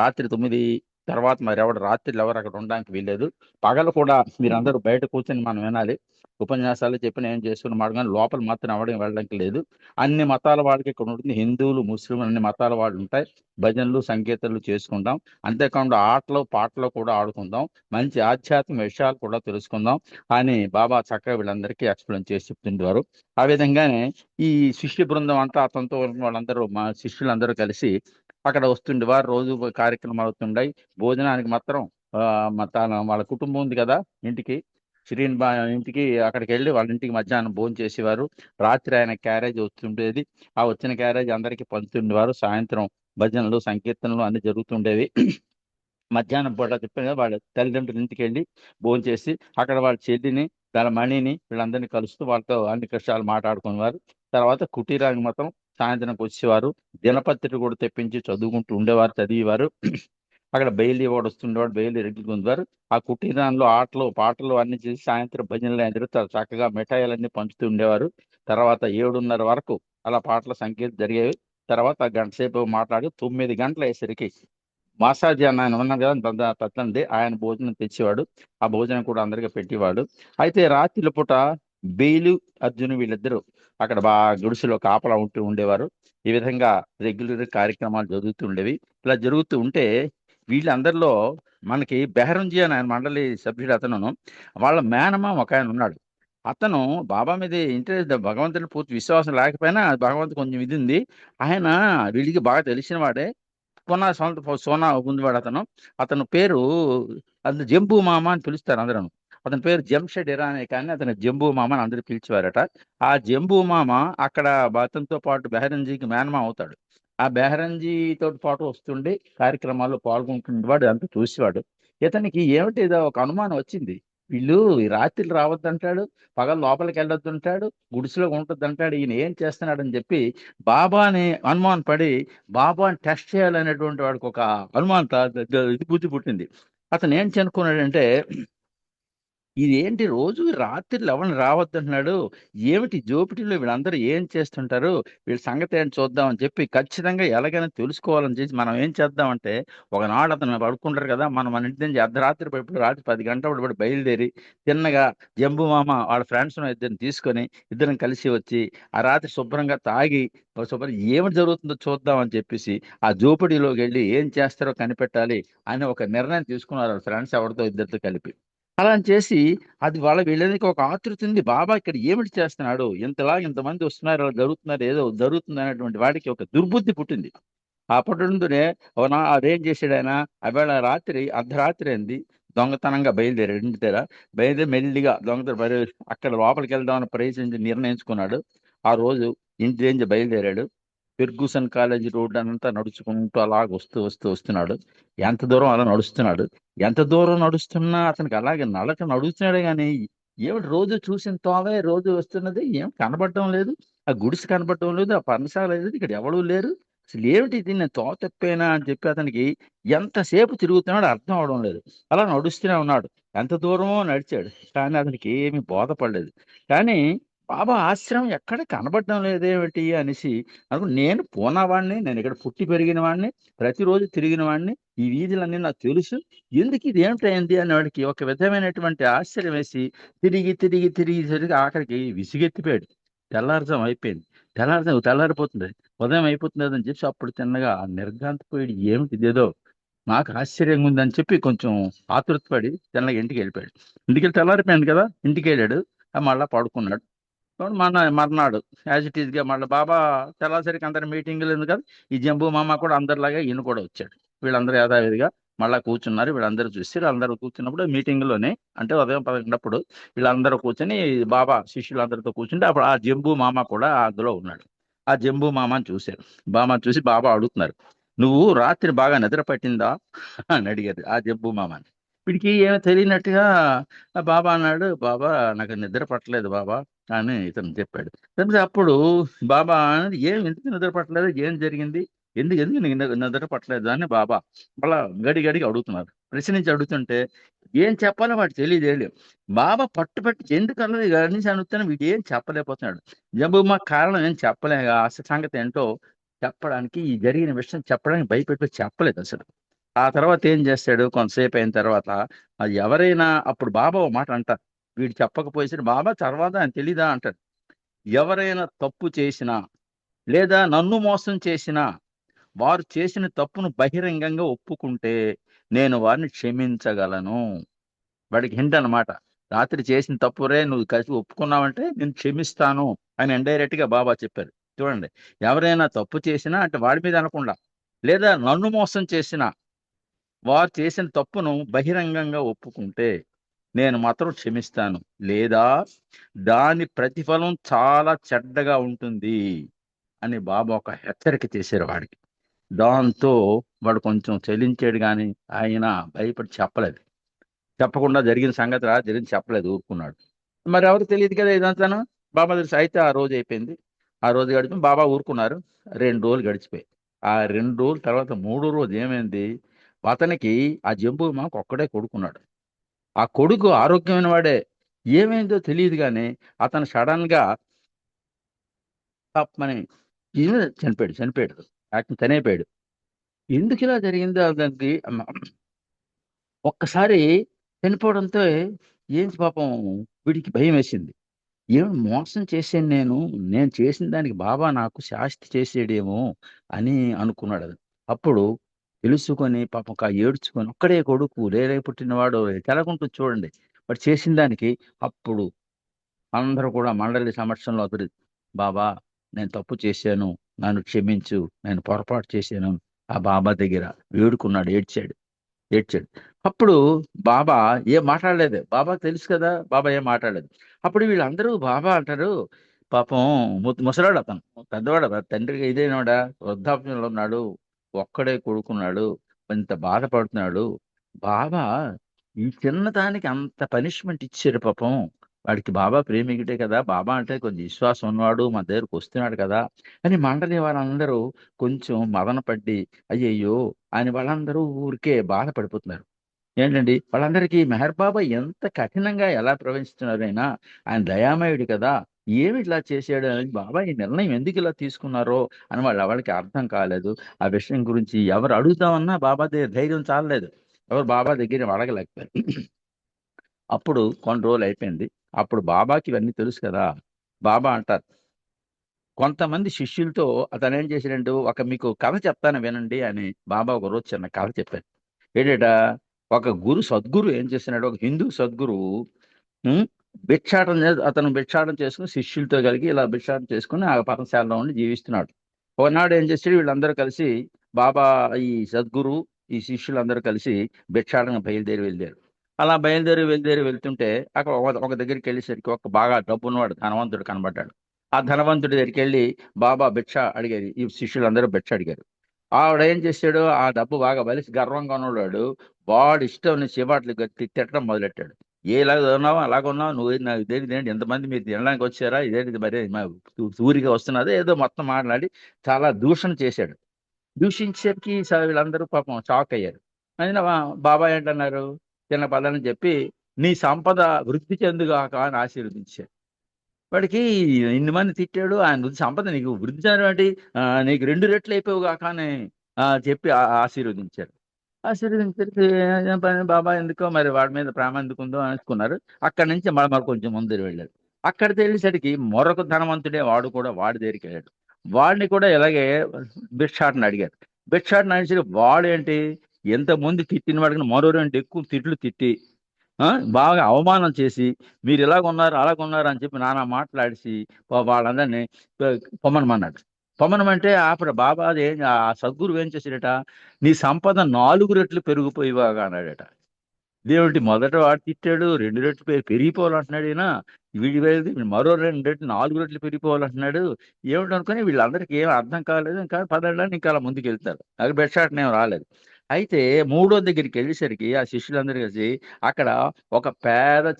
రాత్రి 9 తర్వాత మరి రాత్రులు ఎవరు అక్కడ ఉండడానికి వీల్లేదు. పగలు కూడా మీరందరూ బయట కూర్చొని మనం వినాలి. ఉపన్యాసాలు చెప్పిన ఏం చేసుకుని మాట, కానీ లోపల మాత్రం ఎవరికి వెళ్ళడానికి లేదు. అన్ని మతాల వాళ్ళకి ఇక్కడ ఉంటుంది. హిందువులు, ముస్లింలు అన్ని మతాల వాళ్ళు ఉంటాయి. భజనలు సంకీర్తనలు చేసుకుందాం. అంతేకాకుండా ఆటలు పాటలు కూడా ఆడుకుందాం. మంచి ఆధ్యాత్మిక విషయాలు కూడా తెలుసుకుందాం అని బాబా చక్కగా వీళ్ళందరికీ ఎక్స్ప్లెయిన్ చేసి చెప్తుండేవారు. ఆ విధంగానే ఈ శిష్య బృందం అంతా అతనితో వాళ్ళందరూ మా శిష్యులందరూ కలిసి అక్కడ వస్తుండేవారు. రోజు కార్యక్రమాలు అవుతుండయి. భోజనానికి మాత్రం వాళ్ళ కుటుంబం ఉంది కదా ఇంటికి, శ్రీన్ ఇంటికి అక్కడికి వెళ్ళి వాళ్ళ ఇంటికి మధ్యాహ్నం భోజనం చేసేవారు. రాత్రి ఆయన క్యారేజ్ వస్తుండేది. ఆ వచ్చిన క్యారేజ్ అందరికీ పంచుతుండేవారు. సాయంత్రం భజనలు సంకీర్తనలు అన్ని జరుగుతుండేవి. మధ్యాహ్నం పూట చెప్పాను కదా, వాళ్ళ తల్లిదండ్రుల ఇంటికి వెళ్ళి భోజనం చేసి అక్కడ వాళ్ళ చెల్లిని, వాళ్ళ మణిని వీళ్ళందరినీ కలుస్తూ వాళ్ళతో అన్ని కష్టాలు మాట్లాడుకునేవారు. తర్వాత కుటీరానికి మాత్రం సాయంత్రంకి వచ్చేవారు. దినపత్రిక కూడా తెప్పించి చదువుకుంటూ ఉండేవారు, చదివేవారు. అక్కడ బెయిలీ వాడు వస్తుండేవాడు, బెయిలీ రెడ్డికి ఉండేవారు. ఆ కుటీరాల్లో ఆటలు పాటలు అన్ని చేసి సాయంత్రం భజనలు అయిన చక్కగా మిఠాయిలన్నీ పంచుతూ ఉండేవారు. తర్వాత 7:30 వరకు అలా పాటల సంగీతం జరిగేవి. తర్వాత గంట సేపు మాట్లాడి 9 గంటల అయ్యేసరికి మాసాజీ అన్న ఆయన ఉన్నారు కదా పెద్దంది, ఆయన భోజనం తెచ్చేవాడు. ఆ భోజనం కూడా అందరికీ పెట్టేవాడు. అయితే రాత్రి పూట బెయిలు అర్జును వీళ్ళిద్దరూ అక్కడ బాగా గుడిసెలో కాపలా ఉంటూ ఉండేవారు. ఈ విధంగా రెగ్యులర్ కార్యక్రమాలు జరుగుతూ ఉండేవి. ఇలా జరుగుతూ ఉంటే వీళ్ళందరిలో మనకి బెహరంజీ అని ఆయన మండలి సభ్యుడు అతను, వాళ్ళ మేనమామ ఒక ఆయన ఉన్నాడు. అతను బాబా మీద ఇంట్రెస్ట్, భగవంతుని పూర్తి విశ్వాసం లేకపోయినా భగవంతుడు కొంచెం ఇది ఉంది. ఆయన వీళ్ళకి బాగా తెలిసిన వాడే. సోనా ఉండేవాడు అతను. అతని పేరు అది జంబూ మామ అని పిలుస్తారు అందరూ. అతని పేరు జంషెడ్ ఇరానీ, కానీ అతను జంబూ మామ అని అందరూ పిలిచేవారట. ఆ జంబూ మామ అక్కడ అతనితో పాటు బెహరంజీకి మేనమా అవుతాడు. ఆ బెహరంజీతో పాటు వస్తుండే కార్యక్రమాల్లో పాల్గొంటుండేవాడు, అంతా చూసేవాడు. ఇతనికి ఏమిటి ఏదో ఒక అనుమానం వచ్చింది. వీళ్ళు ఈ రాత్రి రావద్దంటాడు, పగలు లోపలికి వెళ్ళొద్దంటాడు, గుడిసెలో ఉంటుందంటాడు, ఈయన ఏం చేస్తున్నాడని చెప్పి బాబాని అనుమానం పడి బాబాని టెస్ట్ చేయాలనేటువంటి వాడికి ఒక అనుమానం ఇది బుద్ధి పుట్టింది. అతను ఏం అనుకున్నాడంటే, ఇది ఏంటి రోజు రాత్రి ఎవరిని రావద్దంటున్నాడు, ఏమిటి జోపిటీలో వీళ్ళందరూ ఏం చేస్తుంటారు, వీళ్ళ సంగతి ఏంటి చూద్దాం అని చెప్పి ఖచ్చితంగా ఎలాగైనా తెలుసుకోవాలని చేసి మనం ఏం చేద్దామంటే, ఒకనాడు అతను పడుకుంటారు కదా, మనం మన ఇంటి నుంచి అర్ధరాత్రి ఇప్పుడు రాత్రి 10 గంటల బయలుదేరి తిన్నగా జంబు మామ వాళ్ళ ఫ్రెండ్స్ ఇద్దరిని తీసుకొని ఇద్దరం కలిసి వచ్చి ఆ రాత్రి శుభ్రంగా తాగి శుభ్రం ఏమిటి జరుగుతుందో చూద్దాం అని చెప్పేసి ఆ జోపిడీలోకి వెళ్ళి ఏం చేస్తారో కనిపెట్టాలి అని ఒక నిర్ణయం తీసుకున్నారు ఫ్రెండ్స్ ఎవరితో ఇద్దరితో కలిపి. అలా చేసి అది వాళ్ళ వీళ్ళకి ఒక ఆతృత ఉంది, బాబా ఇక్కడ ఏమిటి చేస్తున్నాడు, ఇంతమంది వస్తున్నారు, అలా జరుగుతున్నారు, ఏదో జరుగుతుంది అనేటువంటి వాడికి ఒక దుర్బుద్ధి పుట్టింది. ఆ పుట్టడంతోనే అదేం చేశాడు ఆయన, అవేళ రాత్రి అర్ధరాత్రి అయింది, దొంగతనంగా బయలుదేరాడు. ఇంటి దగ్గర బయలుదేరి మెల్లిగా అక్కడ లోపలికి వెళ్దామని ప్రయత్నించి నిర్ణయించుకున్నాడు. ఆ రోజు ఇంటి నుంచి బయలుదేరాడు. ఫెర్గూసన్ కాలేజీ రోడ్ అంతా నడుచుకుంటూ అలాగ వస్తున్నాడు. ఎంత దూరం అలా నడుస్తున్నాడు. ఎంత దూరం నడుస్తున్నా అతనికి అలాగే నడుస్తున్నాడే కానీ ఏమిటి రోజు చూసిన తోవే రోజు వస్తున్నది, ఏం కనబడటం లేదు. ఆ గుడిసె కనబడటం లేదు, ఆ పర్ణశాల లేదు, ఇక్కడ ఎవడూ లేరు. అసలు ఏమిటి ఇది, నేను తోవ తప్పేనా అని చెప్పి అతనికి ఎంతసేపు తిరుగుతున్నాడు అర్థం అవడం లేదు. అలా నడుస్తూనే ఉన్నాడు. ఎంత దూరమో నడిచాడు, కానీ అతనికి ఏమీ బోధపడలేదు. కానీ బాబా ఆశ్రమం ఎక్కడ కనబడటం లేదేమిటి అనేసి నేను పూనావాడిని, నేను ఇక్కడ పుట్టి పెరిగిన వాడిని, ప్రతిరోజు తిరిగిన వాడిని, ఈ వీధులన్నీ నాకు తెలుసు, ఎందుకు ఇది ఏమిటైంది అని వాడికి ఒక విధమైనటువంటి ఆశ్చర్యం వేసి తిరిగి ఆఖరికి విసిగెత్తిపోయాడు. తెల్లారుజాం అయిపోయింది. తెల్లారిపోతుంది, ఉదయం అయిపోతుంది అని చెప్పి అప్పుడు తిన్నగా నిర్ఘాంతపోయాడు. ఏమిటి ఇదేదో నాకు ఆశ్చర్యంగా ఉందని చెప్పి కొంచెం ఆతృతపడి తిన్నగా ఇంటికి వెళ్ళిపోయాడు. ఇంటికి వెళ్ళి తెల్లారిపోయింది కదా, ఇంటికి వెళ్ళాడు. మళ్ళా పడుకున్నాడు. మర్నాడు యాజ్ ఇట్ ఈస్ గా మళ్ళీ బాబా తెల్లాసరికి అందరి మీటింగ్లు ఉంది కదా, ఈ జంబూ మామ కూడా అందరిలాగా ఈయన కూడా వచ్చాడు. వీళ్ళందరూ యథావిధిగా మళ్ళీ కూర్చున్నారు. వీళ్ళందరూ చూసి వీళ్ళందరూ కూర్చున్నప్పుడు మీటింగ్లోనే, అంటే ఉదయం 11 వీళ్ళందరూ కూర్చొని బాబా శిష్యులందరితో కూర్చుంటే అప్పుడు ఆ జంబూ మామ కూడా అందులో ఉన్నాడు. ఆ జంబూ మామని చూశారు. చూసి బాబా అడుగుతున్నారు, నువ్వు రాత్రి బాగా నిద్ర పట్టిందా అని అడిగారు ఆ జంబూ మామని. వీడికి ఏమో తెలియనట్టుగా బాబా అన్నాడు, బాబా నాకు నిద్ర పట్టలేదు బాబా అని ఇతను చెప్పాడు. చెప్తే అప్పుడు బాబా ఎందుకు నిద్ర పట్టలేదు, ఏం జరిగింది, ఎందుకు నీకు నిద్ర పట్టలేదు అని బాబా మళ్ళా గడిగడికి అడుగుతున్నారు. ప్రశ్నించి అడుగుతుంటే ఏం చెప్పాలో వాడు తెలియదు. బాబా పట్టుపట్టి ఎందుకు అన్నది గడిచి అడుగుతాను, వీడు ఏం చెప్పలేకపోతున్నాడు. జంబుమ్మ కారణం ఏం చెప్పలేక అసలు సంగతి ఏంటో చెప్పడానికి, ఈ జరిగిన విషయం చెప్పడానికి భయపెట్టి చెప్పలేదు అసలు. ఆ తర్వాత ఏం చేస్తాడు, కొంతసేపు అయిన తర్వాత అది ఎవరైనా అప్పుడు బాబా ఓ మాట అంటారు, వీడు చెప్పకపోయేసరి బాబా తర్వాత ఆయన తెలీదా అంటాడు, ఎవరైనా తప్పు చేసినా లేదా నన్ను మోసం చేసినా వారు చేసిన తప్పును బహిరంగంగా ఒప్పుకుంటే నేను వారిని క్షమించగలను. వాడికి హింట్ అనమాట, రాత్రి చేసిన తప్పురే నువ్వు కలిసి ఒప్పుకున్నావంటే నేను క్షమిస్తాను అని ఇండైరెక్ట్ గా బాబా చెప్పారు. చూడండి, ఎవరైనా తప్పు చేసినా అంటే వాడి మీద అనకుండా, లేదా నన్ను మోసం చేసినా వారు చేసిన తప్పును బహిరంగంగా ఒప్పుకుంటే నేను మాత్రం క్షమిస్తాను, లేదా దాని ప్రతిఫలం చాలా చెడ్డగా ఉంటుంది అని బాబా ఒక హెచ్చరిక చేశారు వాడికి. దాంతో వాడు కొంచెం చెల్లించాడు, కానీ ఆయన భయపడి చెప్పకుండా జరిగిన సంగతి జరిగింది చెప్పలేదు, ఊరుకున్నాడు. మరి ఎవరు తెలియదు కదా ఇదంతాను, బాబా తెలుసు. అయితే ఆ రోజు అయిపోయింది. ఆ రోజు గడిపి బాబా ఊరుకున్నారు. 2 రోజులు గడిచిపోయాయి. ఆ 2 రోజుల తర్వాత 3వ రోజు ఏమైంది, అతనికి ఆ జంబూ మాకు ఒక్కడే కొడుకున్నాడు. ఆ కొడుకు ఆరోగ్యమైన వాడే, ఏమైందో తెలియదు కానీ అతను సడన్ గా తప్పని చనిపోయాడు. చనిపోయాడు. చనిపోయాడు. ఎందుకు ఇలా జరిగిందో దానికి ఒక్కసారి చనిపోవడంతో ఏంటి పాపం వీడికి భయం వేసింది. ఏమి మోసం చేశాను నేను చేసిన దానికి బాబా నాకు శాస్తి చేసేడేమో అని అనుకున్నాడు. అది అప్పుడు తెలుసుకొని పాపం ఏడ్చుకొని ఒక్కడే కొడుకు రేరే పుట్టినవాడు తెలగుంటుంది చూడండి. వాడు చేసిన దానికి అప్పుడు అందరూ కూడా మండలి సమక్షంలో అతడు బాబా నేను తప్పు చేశాను, నన్ను క్షమించు, నేను పొరపాటు చేశాను ఆ బాబా దగ్గర వేడుకున్నాడు, ఏడ్చాడు. అప్పుడు బాబా ఏం మాట్లాడలేదు. బాబాకు తెలుసు కదా, బాబా ఏం మాట్లాడలేదు. అప్పుడు వీళ్ళందరూ బాబా అంటారు, పాపం ముసలాడు అతను, పెద్దవాడు, తండ్రికి ఇదేనాడా, వృద్ధాప్యంలో ఉన్నాడు, ఒక్కడే కొడుకున్నాడు, ఇంత బాధపడుతున్నాడు. బాబా ఈ చిన్నదానికి అంత పనిష్మెంట్ ఇచ్చారు పాపం. వాడికి బాబా ప్రేమికుడే కదా, బాబా అంటే కొంచెం విశ్వాసం ఉన్నవాడు, మన దగ్గరకు వస్తున్నాడు కదా అని మండలి వాళ్ళందరూ కొంచెం మదన పడ్డి అయ్యయ్యో అని వాళ్ళందరూ ఊరికే బాధపడిపోతున్నారు. ఏంటండి వాళ్ళందరికీ మెహర్ బాబా ఎంత కఠినంగా ఎలా ప్రవహిస్తున్నారు, ఆయన దయామయుడు కదా, ఏమి ఇట్లా చేశాడు అని బాబా ఈ నిర్ణయం ఎందుకు ఇలా తీసుకున్నారో అని వాళ్ళకి అర్థం కాలేదు. ఆ విషయం గురించి ఎవరు అడుగుతామన్నా బాబా దగ్గర ధైర్యం చాలలేదు, ఎవరు బాబా దగ్గర అడగలేకపోయారు. అప్పుడు కొన్ని రోజులు అయిపోయింది. అప్పుడు బాబాకి ఇవన్నీ తెలుసు కదా. బాబా అంటారు, కొంతమంది శిష్యులతో అతను ఏం చేశాడంటే, మీకు కథ చెప్తాను వినండి అని బాబా ఒక రోజు చిన్న కథ చెప్పారు. ఏంటట, ఒక సద్గురు ఏం చేస్తున్నాడు, ఒక హిందూ సద్గురువు అతను భిక్షాటం చేసుకుని శిష్యులతో కలిగి ఇలా భిక్షాటం చేసుకుని ఆ పరమశాలలో ఉండి జీవిస్తున్నాడు. ఒకనాడు ఏం చేశాడు, వీళ్ళందరూ కలిసి బాబా ఈ సద్గురు ఈ శిష్యులందరూ కలిసి భిక్షాటం బయలుదేరి అలా బయలుదేరి వెళ్తుంటే అక్కడ ఒక దగ్గరికి వెళ్ళేసరికి ఒక బాగా డబ్బున్నవాడు ధనవంతుడు కనబడ్డాడు. ఆ ధనవంతుడి దగ్గరికి వెళ్ళి బాబా భిక్ష అడిగారు. ఈ శిష్యులందరూ భిక్ష అడిగారు. ఆవిడ ఏం చేశాడు, ఆ డబ్బు బాగా బలిసి గర్వంగా ఉన్నాడు. వాడు ఇష్టం చివాట్లు తిట్టడం మొదలెట్టాడు. ఇలాగ ఉన్నావు, అలాగ ఉన్నావు, నువ్వు ఇదేంటి ఎంతమంది మీరు తినడానికి వచ్చారా, ఇదేంటి మరి ఊరిగా వస్తున్నది ఏదో మొత్తం మాట్లాడి చాలా దూషణ చేశాడు. దూషించేసరికి వీళ్ళందరూ పాపం షాక్ అయ్యారు. అయినా బాబా ఏంటన్నారు, చిన్న పదాలని చెప్పి నీ సంపద వృద్ధి చెందుగాక అని ఆశీర్వదించాడు. వాడికి ఇన్ని మంది తిట్టాడు, ఆయన సంపద నీకు వృద్ధి చెందడం, నీకు 2 రెట్లు అయిపోవుగాక అని చెప్పి ఆశీర్వదించారు. ఆశీర్వదించరికి బాబా ఎందుకో మరి వాడి మీద ప్రేమ ఎందుకుందో అనుకున్నారు. అక్కడి నుంచి మరి కొంచెం ముందు వెళ్ళాడు. అక్కడ వెళ్ళేసరికి మరొక ధనవంతుడే వాడు కూడా వాడి దగ్గరికి వెళ్ళాడు. వాడిని కూడా ఇలాగే భిక్షాటన అడిగారు. భిక్షాటన అడిగి వాడేంటి ఎంతమంది తిట్టిన వాడికి మరో 2 ఎక్కువ తిట్లు తిట్టి బాగా అవమానం చేసి మీరు ఇలాగున్నారు అలాగున్నారు అని చెప్పి నానా మాట్లాడిసి వాళ్ళందరినీ పొమ్మనమన్నాడు. పొమ్మనమంటే అప్పుడు బాబా ఆ సద్గురు ఏం చేశాడట, నీ సంపద 4 రెట్లు పెరిగిపోయివాగా అన్నాడట. దేవుడి మొదట వాడు తిట్టాడు, 2 రెట్లు పెరిగిపోవాలంటున్నాడు. వీడి మరో 2 రెట్లు 4 రెట్లు పెరిగిపోవాలంటున్నాడు. ఏమిటనుకుని వీళ్ళందరికీ ఏం అర్థం కాలేదు. ఇంకా పదళ్ళని ఇంకా అలా ముందుకు వెళ్తారు. అది బెడ్షాట్నేం రాలేదు. అయితే మూడో దగ్గరికి వెళ్ళేసరికి ఆ శిష్యులందరూ కలిసి అక్కడ ఒక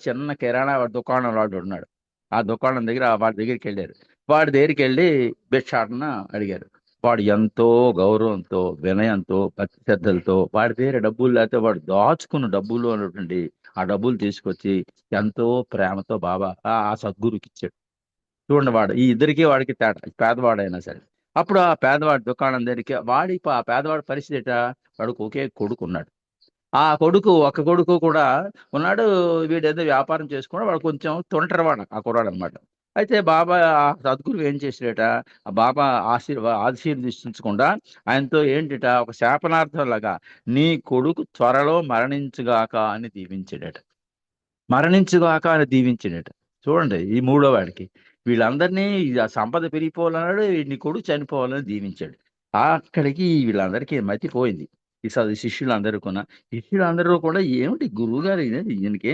చిన్న కిరాణా దుకాణం వాడు ఉన్నాడు. ఆ దుకాణం దగ్గర వాడి దగ్గరికి వెళ్ళారు. వాడి దగ్గరికి వెళ్ళి భిక్షాటన అడిగారు. వాడు ఎంతో గౌరవంతో, వినయంతో, భక్తి శ్రద్ధలతో వాడి దగ్గర డబ్బులు లేకపోతే వాడు దాచుకున్న డబ్బులు అన్నటువంటి ఆ డబ్బులు తీసుకొచ్చి ఎంతో ప్రేమతో బాబా ఆ సద్గురుకి ఇచ్చాడు. చూడండి, ఈ ఇద్దరికి వాడికి తేడా, పేదవాడైనా సరే. అప్పుడు ఆ పేదవాడి దుకాణం దగ్గరికి ఆ పేదవాడి పరిస్థితి వాడికి ఒకే కొడుకు ఉన్నాడు. ఆ ఒక కొడుకు కూడా ఉన్నాడు. వీడేదో వ్యాపారం చేసుకున్నాడు. వాడు కొంచెం తొంటరివాడు ఆ కుర్రాడు అనమాట. అయితే బాబా సద్గురు ఏం చేసాడట, ఆ బాబా ఆశీర్వదించకుండా ఆయనతో ఏంటిట ఒక శాపనార్థం లాగా నీ కొడుకు త్వరలో మరణించుగాక అని దీవించాడట. చూడండి, ఈ మూడో వాడికి వీళ్ళందరినీ సంపద పెరిగిపోవాలన్నాడు, నీ కొడుకు చనిపోవాలని దీవించాడు. అక్కడికి వీళ్ళందరికీ మతిపోయింది. ఈ శిష్యులందరూ కూడా ఏమిటి గురువు గారు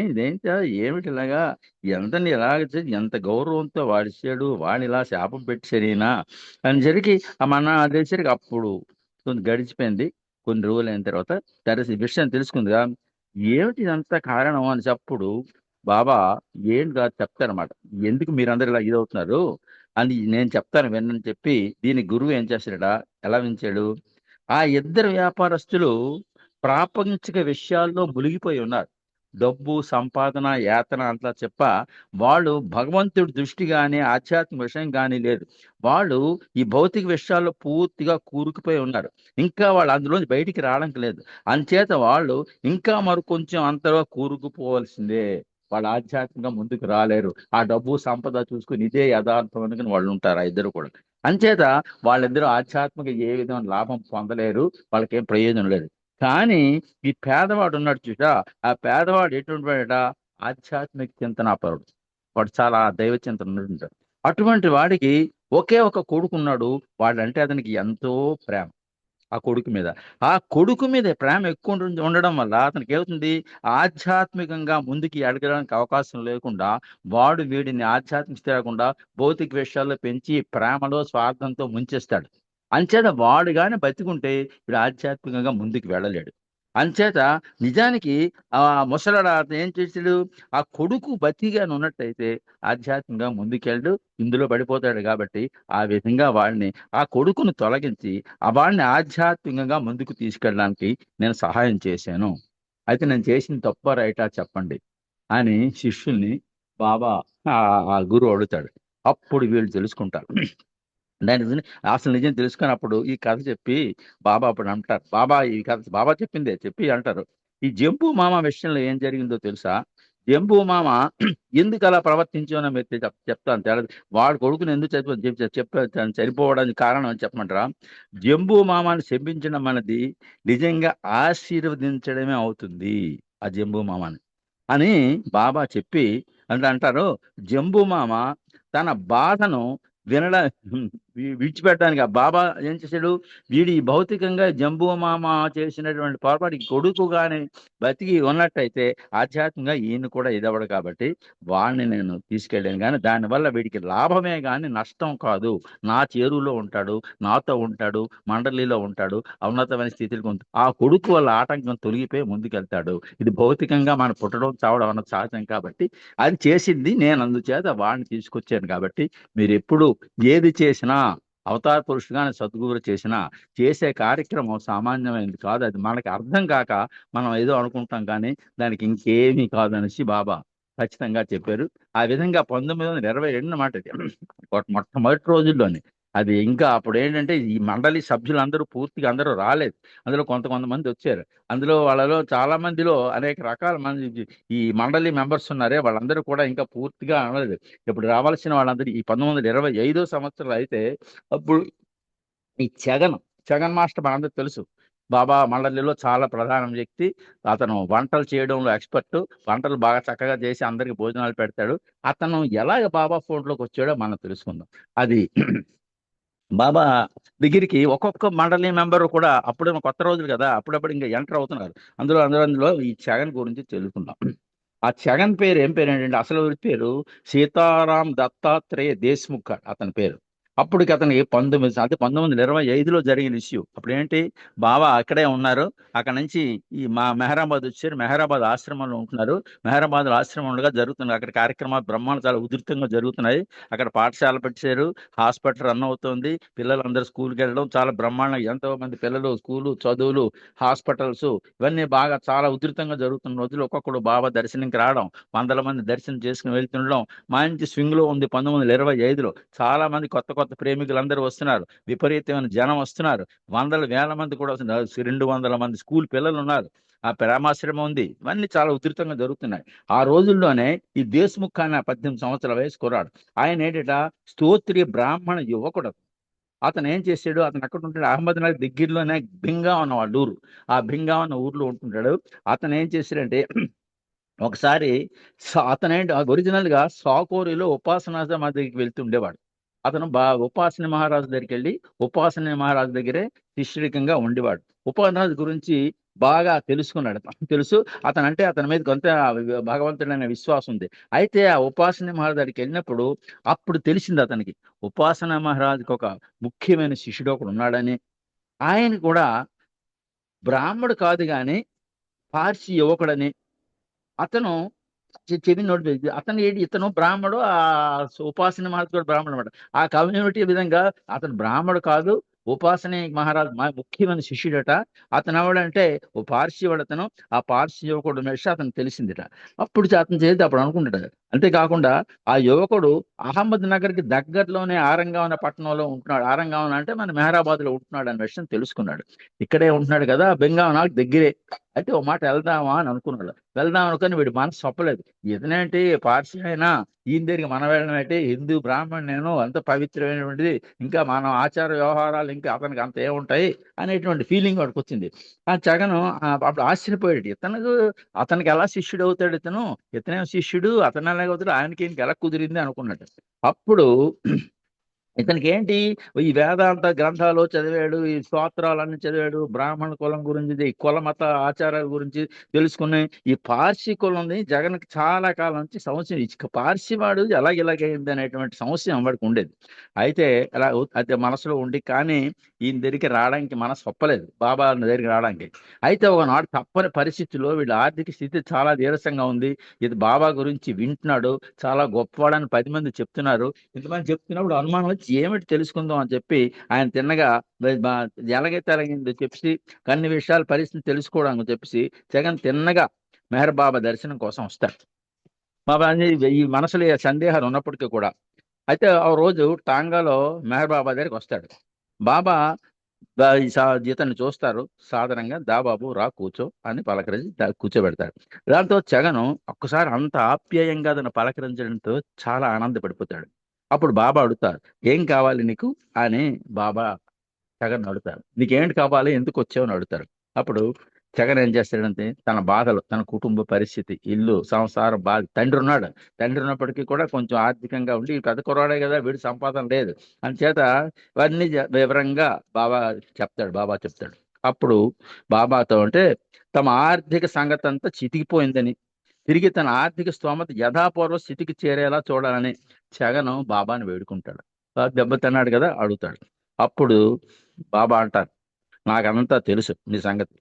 ఇదేంటా, ఏమిటి ఇలాగా, ఎంత గౌరవంతో వాడిచాడు, వాడిని ఇలా శాపం పెట్టారేనా అని జరిగి అదేసరికి అప్పుడు గడిచిపోయింది. కొన్ని రోజులు అయిన తర్వాత విషయం తెలుసుకుందిగా, ఏమిటి ఇదంతా కారణం అని చెప్పుడు బాబా చెప్తారన్నమాట. ఎందుకు మీరందరూ ఇలా ఇదవుతున్నారు అని నేను చెప్తాను వినని చెప్పి దీని గురువు ఏం చేస్తాడట, ఎలా వించాడు, ఆ ఇద్దరు వ్యాపారస్తులు ప్రాపంచిక విషయాల్లో మునిగిపోయి ఉన్నారు. డబ్బు సంపాదన యాతన అంతా చెప్ప వాళ్ళు భగవంతుడి దృష్టి కానీ ఆధ్యాత్మిక విషయం కానీ లేదు. వాళ్ళు ఈ భౌతిక విషయాల్లో పూర్తిగా కూరుకుపోయి ఉన్నారు. ఇంకా వాళ్ళు అందులోంచి బయటికి రావడానికి లేదు. అంచేత వాళ్ళు ఇంకా మరి కొంచెం అంతగా కూరుకుపోవలసిందే. వాళ్ళు ఆధ్యాత్మికంగా ముందుకు రాలేరు. ఆ డబ్బు సంపద చూసుకుని ఇదే యథార్థం అనుకుని వాళ్ళు ఉంటారు ఆ ఇద్దరు కూడా. అంచేత వాళ్ళిద్దరూ ఆధ్యాత్మిక ఏ విధమైన లాభం పొందలేరు. వాళ్ళకేం ప్రయోజనం లేదు. కానీ ఈ పేదవాడు ఉన్నాడు చూసా, ఆ పేదవాడు ఎటువంటి వాడట? ఆధ్యాత్మిక చింతనాపరుడు. వాడు చాలా దైవ చింతన ఉంటాడు. అటువంటి వాడికి ఒకే ఒక కొడుకు ఉన్నాడు. వాడంటే అతనికి ఎంతో ప్రేమ ఆ కొడుకు మీద. ఆ కొడుకు మీద ప్రేమ ఎక్కువ ఉండడం వల్ల అతనికి ఏమవుతుంది? ఆధ్యాత్మికంగా ముందుకి ఎడగడానికి అవకాశం లేకుండా వాడు వీడిని ఆధ్యాత్మిక లేకుండా భౌతిక విషయాల్లో పెంచి ప్రేమలో స్వార్థంతో ముంచేస్తాడు. అంచేత వాడు కానీ బతికుంటే వీడు ఆధ్యాత్మికంగా ముందుకు వెళ్ళలేడు. అంచేత నిజానికి ఆ ముసలాడు అతను ఏం చేసాడు? ఆ కొడుకు బతిగాని ఉన్నట్టయితే ఆధ్యాత్మికంగా ముందుకెళ్ళడు, ఇందులో పడిపోతాడు. కాబట్టి ఆ విధంగా వాడిని ఆ కొడుకును తొలగించి ఆ వాడిని ఆధ్యాత్మికంగా ముందుకు తీసుకెళ్ళడానికి నేను సహాయం చేశాను. అయితే నేను చేసిన తప్ప రైటా చెప్పండి అని శిష్యుల్ని బాబా ఆ గురువు అడుగుతాడు. అప్పుడు వీళ్ళు తెలుసుకుంటారు. దాని అసలు నిజం తెలుసుకున్నప్పుడు ఈ కథ చెప్పి బాబా అప్పుడు అంటారు. బాబా ఈ కథ బాబా చెప్పిందే చెప్పి అంటారు. ఈ జంబూ మామ విషయంలో ఏం జరిగిందో తెలుసా? జంబూ మామ ఎందుకు అలా ప్రవర్తించానో మీరు చెప్తాను. వాడు కొడుకుని ఎందుకు చెప్పాను చనిపోవడానికి కారణం అని చెప్పమంటారా? జంబూ మామని శపించడం అన్నది నిజంగా ఆశీర్వదించడమే అవుతుంది ఆ జంబూ మామని అని బాబా చెప్పి అంటారు. జంబూ మామ తన బాధను విడిచిపెట్టడానికి ఆ బాబా ఏం చేశాడు? వీడి భౌతికంగా జంబూ మామ చేసినటువంటి పొరపాటు కొడుకు కానీ బతికి ఉన్నట్టయితే ఆధ్యాత్మికంగా ఈయన కూడా ఇదవడు. కాబట్టి వాడిని నేను తీసుకెళ్ళాను. కానీ దానివల్ల వీడికి లాభమే కానీ నష్టం కాదు. నా చేరువులో ఉంటాడు, నాతో ఉంటాడు, మండలిలో ఉంటాడు, ఉన్నతమైన స్థితిలో ఉంటుంది. ఆ కొడుకు వల్ల ఆటంకం తొలగిపోయి ముందుకెళ్తాడు. ఇది భౌతికంగా మన పుట్టడం చావడం అన్న సహజం. కాబట్టి అది చేసింది నేను, అందుచేత వాడిని తీసుకొచ్చాను. కాబట్టి మీరు ఎప్పుడు ఏది చేసినా అవతార పురుషుగానే సద్గురు చేసే కార్యక్రమం సామాన్యమైనది కాదు. అది మనకి అర్థం కాక మనం ఏదో అనుకుంటాం, కానీ దానికి ఇంకేమీ కాదు అనేసి బాబా ఖచ్చితంగా చెప్పారు. ఆ విధంగా 1922 మాట ఇది. మొట్టమొదటి రోజుల్లోనే అది. ఇంకా అప్పుడు ఏంటంటే ఈ మండలి సభ్యులందరూ పూర్తిగా అందరూ రాలేదు. అందులో కొంతమంది వచ్చారు. అందులో వాళ్ళలో చాలా మందిలో అనేక రకాల మంది ఈ మండలి మెంబర్స్ ఉన్నారే, వాళ్ళందరూ కూడా ఇంకా పూర్తిగా అనలేదు. ఇప్పుడు రావాల్సిన వాళ్ళందరూ ఈ 1925 సంవత్సరాలు అయితే అప్పుడు ఈ జగన్ మాస్టర్ మనందరూ తెలుసు. బాబా మండలిలో చాలా ప్రధాన వ్యక్తి. అతను వంటలు చేయడంలో ఎక్స్పర్ట్. వంటలు బాగా చక్కగా చేసి అందరికి భోజనాలు పెడతాడు. అతను ఎలాగ బాబా ఫోన్లోకి వచ్చాడో మనం తెలుసుకుందాం. అది బాబా దగ్గరికి ఒక్కొక్క మండలి మెంబరు కూడా అప్పుడే కొత్త రోజులు కదా, అప్పుడప్పుడు ఇంకా ఎంటర్ అవుతున్నారు. అందులో ఈ జగన్ గురించి తెలుసుకుందాం. ఆ జగన్ పేరు ఏం పేరు ఏంటంటే, అసలు పేరు సీతారాం దత్తాత్రేయ దేశ్ముఖ్ అతని పేరు. అప్పటికి అతనికి 1925లో జరిగిన ఇష్యూ. అప్పుడు ఏంటి, బాబా అక్కడే ఉన్నారు. అక్కడ నుంచి ఈ మెహరాబాద్ వచ్చారు. మెహరాబాద్ ఆశ్రమంలో ఉంటున్నారు. మెహరాబాద్ ఆశ్రమంలో జరుగుతున్నాయి అక్కడ కార్యక్రమాలు బ్రహ్మాండ చాలా ఉధృతంగా జరుగుతున్నాయి. అక్కడ పాఠశాల పెట్టారు, హాస్పిటల్ రన్ అవుతుంది, పిల్లలందరూ స్కూల్కి వెళ్ళడం చాలా బ్రహ్మాండంగా. ఎంతో మంది పిల్లలు స్కూలు చదువులు హాస్పిటల్స్ ఇవన్నీ బాగా చాలా ఉధృతంగా జరుగుతున్న రోజులు ఒక్కొక్కడు బాబా దర్శనంకి రావడం, వందల మంది దర్శనం చేసుకుని వెళ్తుండడం మంచి స్వింగ్ లో ఉంది. 1925లో చాలా మంది కొత్త ప్రేమికులు అందరూ వస్తున్నారు. విపరీతమైన జనం వస్తున్నారు. వేల మంది కూడా వస్తున్నారు. 200 మంది స్కూల్ పిల్లలు ఉన్నారు. ఆ ప్రేమాశ్రమం ఉంది. ఇవన్నీ చాలా ఉధృతంగా జరుగుతున్నాయి. ఆ రోజుల్లోనే ఈ దేశ్ముఖ్ అనే 18 సంవత్సరాల వయసు కుర్రాడు. ఆయన ఏంటట స్తోత్రీయ బ్రాహ్మణ యువకుడు. అతను ఏం చేశాడు, అతను అక్కడ ఉంటాడు అహ్మద్నగర్ దగ్గరలోనే భింగా ఉన్న వాళ్ళ ఊరు. ఆ భింగా ఉన్న ఊర్లో ఉంటుంటాడు. అతను ఏం చేశాడంటే ఒకసారి అతనేంటి ఒరిజినల్ గా సాకోరిలో ఉపాసనా దగ్గరికి వెళ్తుండేవాడు. అతను ఉపాసన మహారాజు దగ్గరికి వెళ్ళి ఉపాసన మహారాజు దగ్గరే శిష్యుడికంగా ఉండేవాడు. ఉపాసన గురించి బాగా తెలుసుకున్నాడు. తెలుసు అతను అంటే అతని మీద కొంత భగవంతుడైన విశ్వాసం ఉంది. అయితే ఆ ఉపాసన మహారాజు దగ్గరికి వెళ్ళినప్పుడు అప్పుడు తెలిసింది అతనికి ఉపాసన మహారాజుకి ఒక ముఖ్యమైన శిష్యుడు ఒకడు ఉన్నాడని. ఆయన కూడా బ్రాహ్మడు కాదు కానీ పార్సీ యువకుడని. అతను చెవి నోటి ఇతను బ్రాహ్మడు, ఆ ఉపాసన మహారాజు కూడా బ్రాహ్మడు అనమాట. ఆ కమ్యూనిటీ విధంగా అతను బ్రాహ్మడు కాదు, ఉపాసని మహారాజ్ ముఖ్యమైన శిష్యుడట. అతను ఎవడంటే ఓ పార్సీవాడు అతను. ఆ పార్సీ యువకుడు విషయం అతను తెలిసిందిట. అప్పుడు అతను చేస్తే అప్పుడు అనుకుంటాడు. అంతేకాకుండా ఆ యువకుడు అహ్మద్ నగర్కి దగ్గరలోనే ఆరంగావన పట్టణంలో ఉంటున్నాడు. ఆరంగావన అంటే మన మెహరాబాద్ లో ఉంటున్నాడు అనే విషయం తెలుసుకున్నాడు. ఇక్కడే ఉంటున్నాడు కదా, బెంగావనాకు దగ్గరే. అయితే ఓ మాట వెళ్దామా అని అనుకున్నాడు. వెళ్దాం అనుకుని వీడి మనసు ఒప్పలేదు. ఇతనేంటి పార్సీ అయినా ఈయన దగ్గరికి మనం వెళ్ళడం ఏంటి, హిందూ బ్రాహ్మణ్ నేను అంత పవిత్రమైనటువంటిది, ఇంకా మన ఆచార వ్యవహారాలు ఇంకా అతనికి అంత ఏముంటాయి అనేటువంటి ఫీలింగ్ వాడికి వచ్చింది. ఆ జగను అప్పుడు ఆశ్చర్యపోయాడు. అతనికి ఎలా శిష్యుడు అవుతాడు, ఇతనే శిష్యుడు, అతను ఎలాగ అవుతాడు, ఆయనకి ఈయనకి ఎలా కుదిరింది అనుకున్నాడు. అప్పుడు ఇతనికి ఏంటి, ఈ వేదాంత గ్రంథాలు చదివాడు, ఈ స్తోత్రాలన్నీ చదివాడు, బ్రాహ్మణ కులం గురించి, ఈ కుల మత ఆచారాల గురించి తెలుసుకుని ఈ పార్సీ కులంది జగన్కి చాలా కాలం నుంచి సమస్య. పార్సీ వాడు ఎలాగైంది అనేటువంటి సమస్య వాడికి ఉండేది. అయితే అలా అయితే మనసులో ఉండి, కానీ ఈయన దగ్గరికి రావడానికి మనసు ఒప్పలేదు, బాబా దగ్గరికి రావడానికి. అయితే ఒకనాడు తప్పని పరిస్థితుల్లో వీళ్ళ ఆర్థిక స్థితి చాలా నీరసంగా ఉంది. ఇది బాబా గురించి వింటున్నాడు, చాలా గొప్పవాడని 10 మంది చెప్తున్నారు. ఇంతమంది చెప్తున్నప్పుడు అనుమానం వచ్చి ఏమిటి తెలుసుకుందాం అని చెప్పి ఆయన తిన్నగా ఎలాగైతే అలాగిందో చెప్పి కొన్ని విషయాల పరిస్థితి తెలుసుకోవడానికి చెప్పేసి జగన్ తిన్నగా మెహర్ బాబా దర్శనం కోసం వస్తాడు. బాబా ఈ మనసులో సందేహాలు ఉన్నప్పటికీ కూడా. అయితే ఆ రోజు టాంగాలో మెహర్ బాబా దగ్గరికి వస్తాడు. బాబా ఇతన్ని చూస్తారు సాధారణంగా, దా బాబు రా కూర్చో అని పలకరించి కూర్చోబెడతాడు. దాంతో జగను ఒక్కసారి అంత ఆప్యాయంగా అతను పలకరించడంతో చాలా ఆనందపడిపోతాడు. అప్పుడు బాబా అడుగుతారు, ఏం కావాలి నీకు అని బాబా జగన్ అడుగుతారు. నీకేంటి కావాలి, ఎందుకు వచ్చావు అని అడుగుతారు. అప్పుడు జగన్ ఏం చేస్తాడంటే తన బాధలు, తన కుటుంబ పరిస్థితి, ఇల్లు సంసారం బాధ, తండ్రి ఉన్నాడు, తండ్రి ఉన్నప్పటికీ కూడా కొంచెం ఆర్థికంగా ఉండి, పెద్ద కుర్రాడే కదా, వీడి సంపాదన లేదు అని చేత ఇవన్నీ వివరంగా బాబా చెప్తాడు. అప్పుడు బాబాతో అంటే తమ ఆర్థిక సంగతి అంతా చితికిపోయిందని, తిరిగి తన ఆర్థిక స్తోమత యథాపూర్వ స్థితికి చేరేలా చూడాలని జగను బాబాని వేడుకుంటాడు. దెబ్బతిన్నాడు కదా, అడుగుతాడు. అప్పుడు బాబా అంటారు, నాకంతా తెలుసు నీ సంగతి,